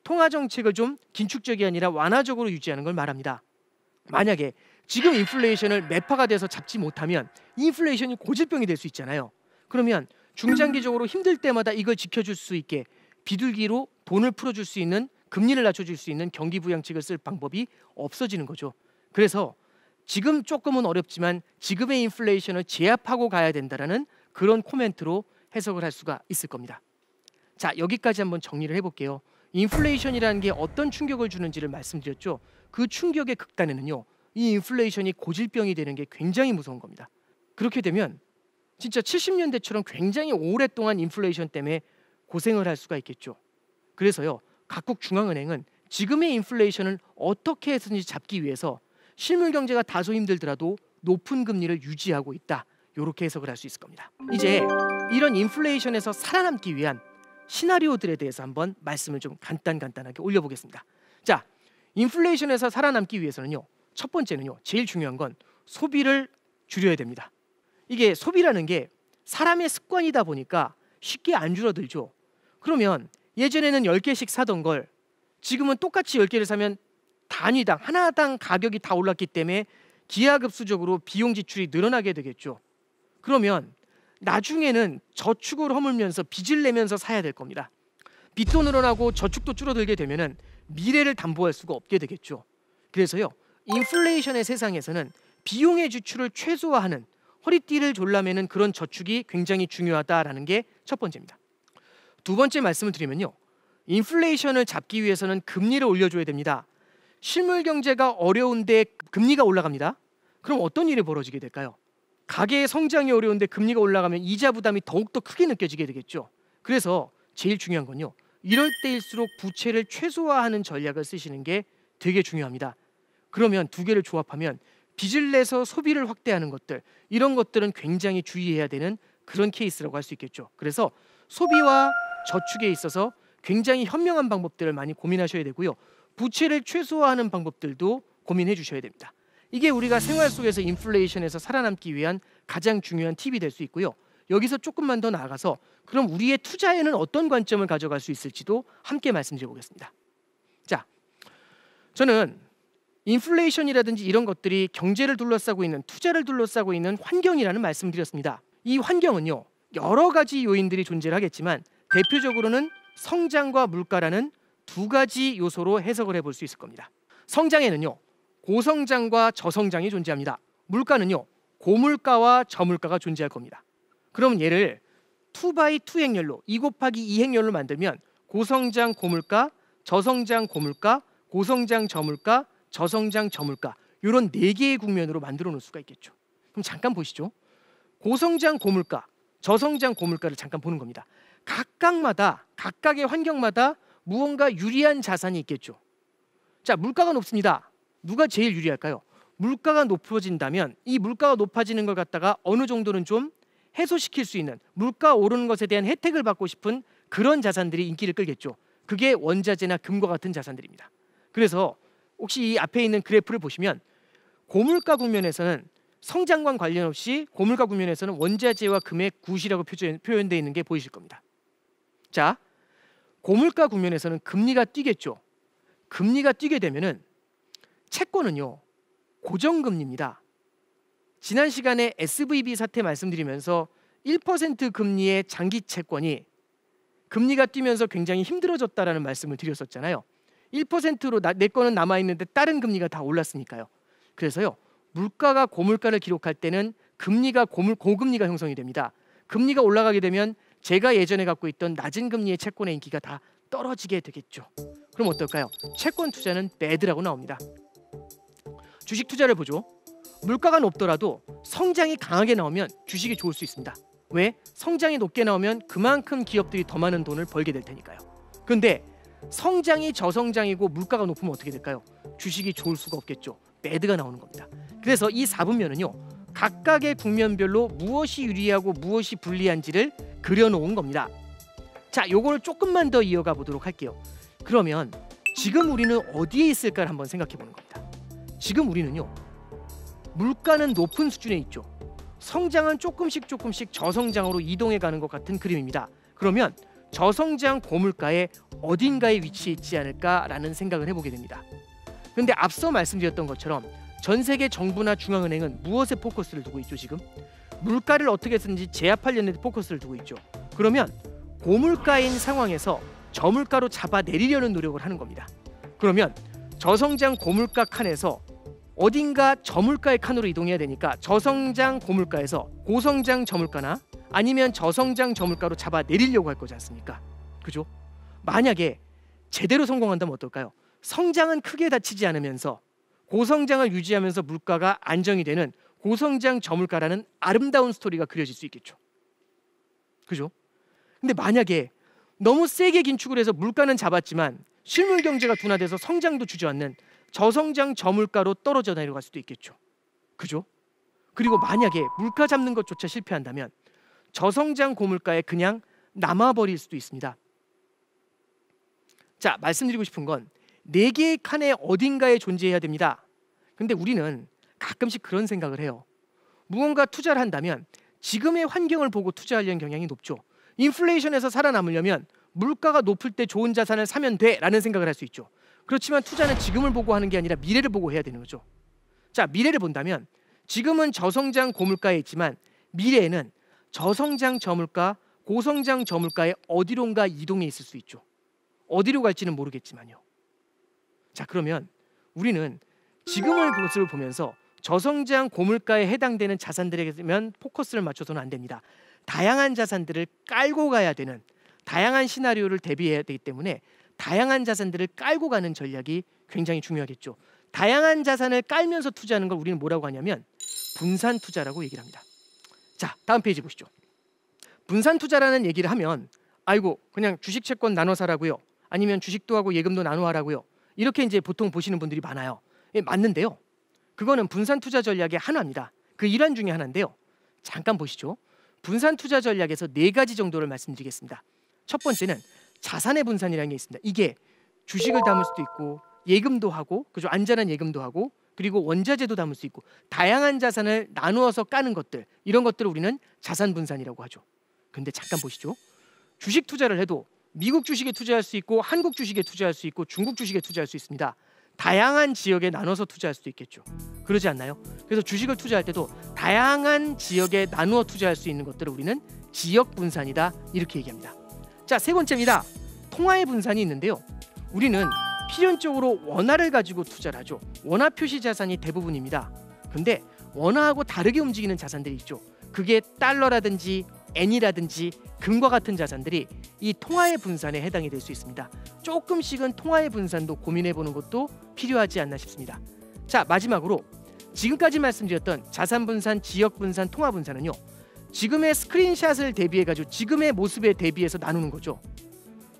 통화 정책을 좀 긴축적이 아니라 완화적으로 유지하는 걸 말합니다. 만약에 지금 인플레이션을 매파가 돼서 잡지 못하면 인플레이션이 고질병이 될 수 있잖아요. 그러면 중장기적으로 힘들 때마다 이걸 지켜줄 수 있게 비둘기로 돈을 풀어줄 수 있는, 금리를 낮춰줄 수 있는 경기 부양책을 쓸 방법이 없어지는 거죠. 그래서 지금 조금은 어렵지만 지금의 인플레이션을 제압하고 가야 된다라는 그런 코멘트로 해석을 할 수가 있을 겁니다. 자, 여기까지 한번 정리를 해볼게요. 인플레이션이라는 게 어떤 충격을 주는지를 말씀드렸죠. 그 충격의 극단에는요, 이 인플레이션이 고질병이 되는 게 굉장히 무서운 겁니다. 그렇게 되면 진짜 70년대처럼 굉장히 오랫동안 인플레이션 때문에 고생을 할 수가 있겠죠. 그래서요, 각국 중앙은행은 지금의 인플레이션을 어떻게 해서든지 잡기 위해서 실물 경제가 다소 힘들더라도 높은 금리를 유지하고 있다, 이렇게 해석을 할 수 있을 겁니다. 이제 이런 인플레이션에서 살아남기 위한 시나리오들에 대해서 한번 말씀을 좀 간단하게 올려보겠습니다. 자, 인플레이션에서 살아남기 위해서는요, 첫 번째는요, 제일 중요한 건 소비를 줄여야 됩니다. 이게 소비라는 게 사람의 습관이다 보니까 쉽게 안 줄어들죠. 그러면 예전에는 10개씩 사던 걸 지금은 똑같이 10개를 사면 단위당, 하나당 가격이 다 올랐기 때문에 기하급수적으로 비용 지출이 늘어나게 되겠죠. 그러면 나중에는 저축을 허물면서 빚을 내면서 사야 될 겁니다. 빚도 늘어나고 저축도 줄어들게 되면은 미래를 담보할 수가 없게 되겠죠. 그래서요, 인플레이션의 세상에서는 비용의 지출을 최소화하는, 허리띠를 졸라매는 그런 저축이 굉장히 중요하다라는 게 첫 번째입니다. 두 번째 말씀을 드리면요, 인플레이션을 잡기 위해서는 금리를 올려줘야 됩니다. 실물 경제가 어려운데 금리가 올라갑니다. 그럼 어떤 일이 벌어지게 될까요? 가계의 성장이 어려운데 금리가 올라가면 이자 부담이 더욱더 크게 느껴지게 되겠죠. 그래서 제일 중요한 건요, 이럴 때일수록 부채를 최소화하는 전략을 쓰시는 게 되게 중요합니다. 그러면 두 개를 조합하면 빚을 내서 소비를 확대하는 것들, 이런 것들은 굉장히 주의해야 되는 그런 케이스라고 할 수 있겠죠. 그래서 소비와 저축에 있어서 굉장히 현명한 방법들을 많이 고민하셔야 되고요, 부채를 최소화하는 방법들도 고민해 주셔야 됩니다. 이게 우리가 생활 속에서 인플레이션에서 살아남기 위한 가장 중요한 팁이 될 수 있고요. 여기서 조금만 더 나아가서 그럼 우리의 투자에는 어떤 관점을 가져갈 수 있을지도 함께 말씀드려 보겠습니다. 자, 저는 인플레이션이라든지 이런 것들이 경제를 둘러싸고 있는, 투자를 둘러싸고 있는 환경이라는 말씀을 드렸습니다. 이 환경은요, 여러 가지 요인들이 존재를 하겠지만 대표적으로는 성장과 물가라는 두 가지 요소로 해석을 해볼 수 있을 겁니다. 성장에는요, 고성장과 저성장이 존재합니다. 물가는요, 고물가와 저물가가 존재할 겁니다. 그럼 얘를 2x2 행렬로, 2 곱하기 2 행렬로 만들면 고성장 고물가, 저성장 고물가, 고성장 저물가, 저성장 저물가, 이런 4개의 국면으로 만들어 놓을 수가 있겠죠. 그럼 잠깐 보시죠. 고성장 고물가, 저성장 고물가를 잠깐 보는 겁니다. 각각의 환경마다 무언가 유리한 자산이 있겠죠. 자, 물가가 높습니다. 누가 제일 유리할까요? 물가가 높아진다면 이 물가가 높아지는 걸 갖다가 어느 정도는 좀 해소시킬 수 있는, 물가 오르는 것에 대한 혜택을 받고 싶은 그런 자산들이 인기를 끌겠죠. 그게 원자재나 금과 같은 자산들입니다. 그래서 혹시 이 앞에 있는 그래프를 보시면 고물가 국면에서는 성장과 관련 없이 고물가 국면에서는 원자재와 금의 굿이라고 표현되어 있는 게 보이실 겁니다. 자, 고물가 국면에서는 금리가 뛰겠죠. 금리가 뛰게 되면은 채권은요, 고정금리입니다. 지난 시간에 SVB 사태 말씀드리면서 1% 금리의 장기 채권이 금리가 뛰면서 굉장히 힘들어졌다라는 말씀을 드렸었잖아요. 1%로 내 거는 남아있는데 다른 금리가 다 올랐으니까요. 그래서요, 물가가 고물가를 기록할 때는 금리가 고금리가 형성이 됩니다. 금리가 올라가게 되면 제가 예전에 갖고 있던 낮은 금리의 채권의 인기가 다 떨어지게 되겠죠. 그럼 어떨까요? 채권 투자는 배드라고 나옵니다. 주식 투자를 보죠. 물가가 높더라도 성장이 강하게 나오면 주식이 좋을 수 있습니다. 왜? 성장이 높게 나오면 그만큼 기업들이 더 많은 돈을 벌게 될 테니까요. 그런데 성장이 저성장이고 물가가 높으면 어떻게 될까요? 주식이 좋을 수가 없겠죠. 배드가 나오는 겁니다. 그래서 이 4분면은요, 각각의 국면별로 무엇이 유리하고 무엇이 불리한지를 그려놓은 겁니다. 자, 요걸 조금만 더 이어가 보도록 할게요. 그러면 지금 우리는 어디에 있을까를 한번 생각해 보는 겁니다. 지금 우리는요, 물가는 높은 수준에 있죠. 성장은 조금씩 저성장으로 이동해 가는 것 같은 그림입니다. 그러면 저성장 고물가의 어딘가에 위치해 있지 않을까라는 생각을 해보게 됩니다. 그런데 앞서 말씀드렸던 것처럼 전 세계 정부나 중앙은행은 무엇에 포커스를 두고 있죠? 지금 물가를 어떻게 쓰는지 제압하려는 데 포커스를 두고 있죠. 그러면 고물가인 상황에서 저물가로 잡아내리려는 노력을 하는 겁니다. 그러면 저성장 고물가 칸에서 어딘가 저물가의 칸으로 이동해야 되니까 저성장 고물가에서 고성장 저물가나 아니면 저성장 저물가로 잡아내리려고 할 거지 않습니까? 그죠? 만약에 제대로 성공한다면 어떨까요? 성장은 크게 다치지 않으면서 고성장을 유지하면서 물가가 안정이 되는 고성장 저물가라는 아름다운 스토리가 그려질 수 있겠죠. 그죠? 근데 만약에 너무 세게 긴축을 해서 물가는 잡았지만 실물 경제가 둔화돼서 성장도 주저앉는 저성장 저물가로 떨어져 내려갈 수도 있겠죠. 그죠? 그리고 만약에 물가 잡는 것조차 실패한다면 저성장 고물가에 그냥 남아버릴 수도 있습니다. 자, 말씀드리고 싶은 건 4개의 칸에 어딘가에 존재해야 됩니다. 근데 우리는 가끔씩 그런 생각을 해요. 무언가 투자를 한다면 지금의 환경을 보고 투자하려는 경향이 높죠. 인플레이션에서 살아남으려면 물가가 높을 때 좋은 자산을 사면 돼라는 생각을 할 수 있죠. 그렇지만 투자는 지금을 보고 하는 게 아니라 미래를 보고 해야 되는 거죠. 자, 미래를 본다면 지금은 저성장 고물가에 있지만 미래에는 저성장 저물가, 고성장 저물가의 어디론가 이동해 있을 수 있죠. 어디로 갈지는 모르겠지만요. 자, 그러면 우리는 지금의 모습을 보면서 저성장 고물가에 해당되는 자산들에게만 포커스를 맞춰서는 안 됩니다. 다양한 자산들을 깔고 가야 되는, 다양한 시나리오를 대비해야 되기 때문에 다양한 자산들을 깔고 가는 전략이 굉장히 중요하겠죠. 다양한 자산을 깔면서 투자하는 걸 우리는 뭐라고 하냐면 분산 투자라고 얘기를 합니다. 자, 다음 페이지 보시죠. 분산 투자라는 얘기를 하면 아이고 그냥 주식 채권 나눠 사라고요. 아니면 주식도 하고 예금도 나눠 하라고요. 이렇게 이제 보통 보시는 분들이 많아요. 예, 맞는데요. 그거는 분산 투자 전략의 하나입니다. 그 일환 중에 하나인데요. 잠깐 보시죠. 분산 투자 전략에서 4가지 정도를 말씀드리겠습니다. 첫 번째는 자산의 분산이라는 게 있습니다. 이게 주식을 담을 수도 있고 예금도 하고, 그죠? 안전한 예금도 하고, 그리고 원자재도 담을 수 있고, 다양한 자산을 나누어서 까는 것들, 이런 것들을 우리는 자산 분산이라고 하죠. 근데 잠깐 보시죠. 주식 투자를 해도 미국 주식에 투자할 수 있고, 한국 주식에 투자할 수 있고, 중국 주식에 투자할 수 있습니다. 다양한 지역에 나눠서 투자할 수도 있겠죠. 그러지 않나요? 그래서 주식을 투자할 때도 다양한 지역에 나누어 투자할 수 있는 것들을 우리는 지역 분산이다, 이렇게 얘기합니다. 자, 세 번째입니다. 통화의 분산이 있는데요. 우리는 필연적으로 원화를 가지고 투자를 하죠. 원화 표시 자산이 대부분입니다. 근데 원화하고 다르게 움직이는 자산들이 있죠. 그게 달러라든지 엔이라든지 금과 같은 자산들이 이 통화의 분산에 해당이 될 수 있습니다. 조금씩은 통화의 분산도 고민해 보는 것도 필요하지 않나 싶습니다. 자, 마지막으로 지금까지 말씀드렸던 자산 분산, 지역 분산, 통화 분산은요, 지금의 스크린샷을 대비해 가지고 지금의 모습에 대비해서 나누는 거죠.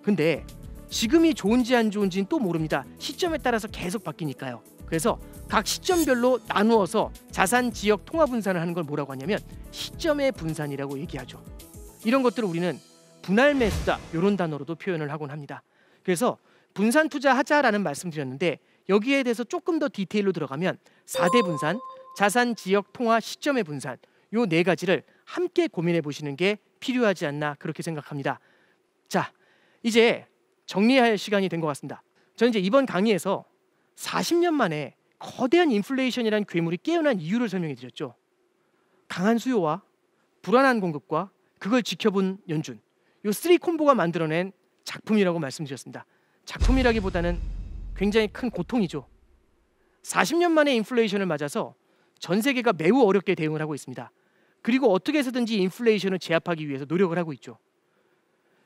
근데 지금이 좋은지 안 좋은지는 또 모릅니다. 시점에 따라서 계속 바뀌니까요. 그래서 각 시점별로 나누어서 자산, 지역, 통화 분산을 하는 걸 뭐라고 하냐면 시점의 분산이라고 얘기하죠. 이런 것들을 우리는 분할 매수다, 이런 단어로도 표현을 하곤 합니다. 그래서 분산 투자하자라는 말씀드렸는데 여기에 대해서 조금 더 디테일로 들어가면 4대 분산, 자산, 지역, 통화, 시점의 분산, 요 4가지를 함께 고민해 보시는 게 필요하지 않나 그렇게 생각합니다. 자, 이제 정리할 시간이 된 것 같습니다. 저는 이제 이번 강의에서 40년 만에 거대한 인플레이션이라는 괴물이 깨어난 이유를 설명해 드렸죠. 강한 수요와 불안한 공급과 그걸 지켜본 연준, 요 3콤보가 만들어낸 작품이라고 말씀드렸습니다. 작품이라기보다는 굉장히 큰 고통이죠. 40년 만에 인플레이션을 맞아서 전 세계가 매우 어렵게 대응을 하고 있습니다. 그리고 어떻게 해서든지 인플레이션을 제압하기 위해서 노력을 하고 있죠.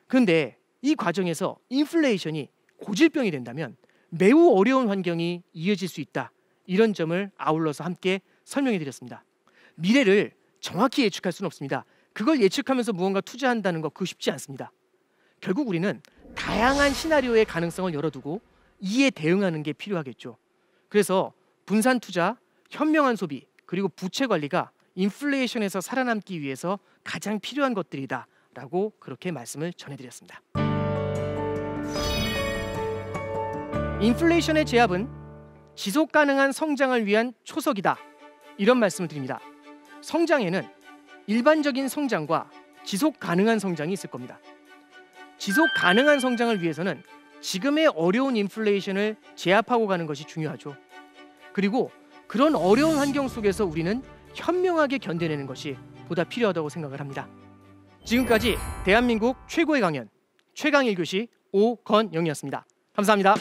그런데 이 과정에서 인플레이션이 고질병이 된다면 매우 어려운 환경이 이어질 수 있다. 이런 점을 아울러서 함께 설명해 드렸습니다. 미래를 정확히 예측할 수는 없습니다. 그걸 예측하면서 무언가 투자한다는 거 그거 쉽지 않습니다. 결국 우리는 다양한 시나리오의 가능성을 열어두고 이에 대응하는 게 필요하겠죠. 그래서 분산 투자, 현명한 소비, 그리고 부채 관리가 인플레이션에서 살아남기 위해서 가장 필요한 것들이다 라고 그렇게 말씀을 전해드렸습니다. 인플레이션의 제압은 지속 가능한 성장을 위한 초석이다, 이런 말씀을 드립니다. 성장에는 일반적인 성장과 지속 가능한 성장이 있을 겁니다. 지속 가능한 성장을 위해서는 지금의 어려운 인플레이션을 제압하고 가는 것이 중요하죠. 그리고 그런 어려운 환경 속에서 우리는 현명하게 견뎌내는 것이 보다 필요하다고 생각을 합니다. 지금까지 대한민국 최고의 강연 최강 1교시 오건영이었습니다. 감사합니다.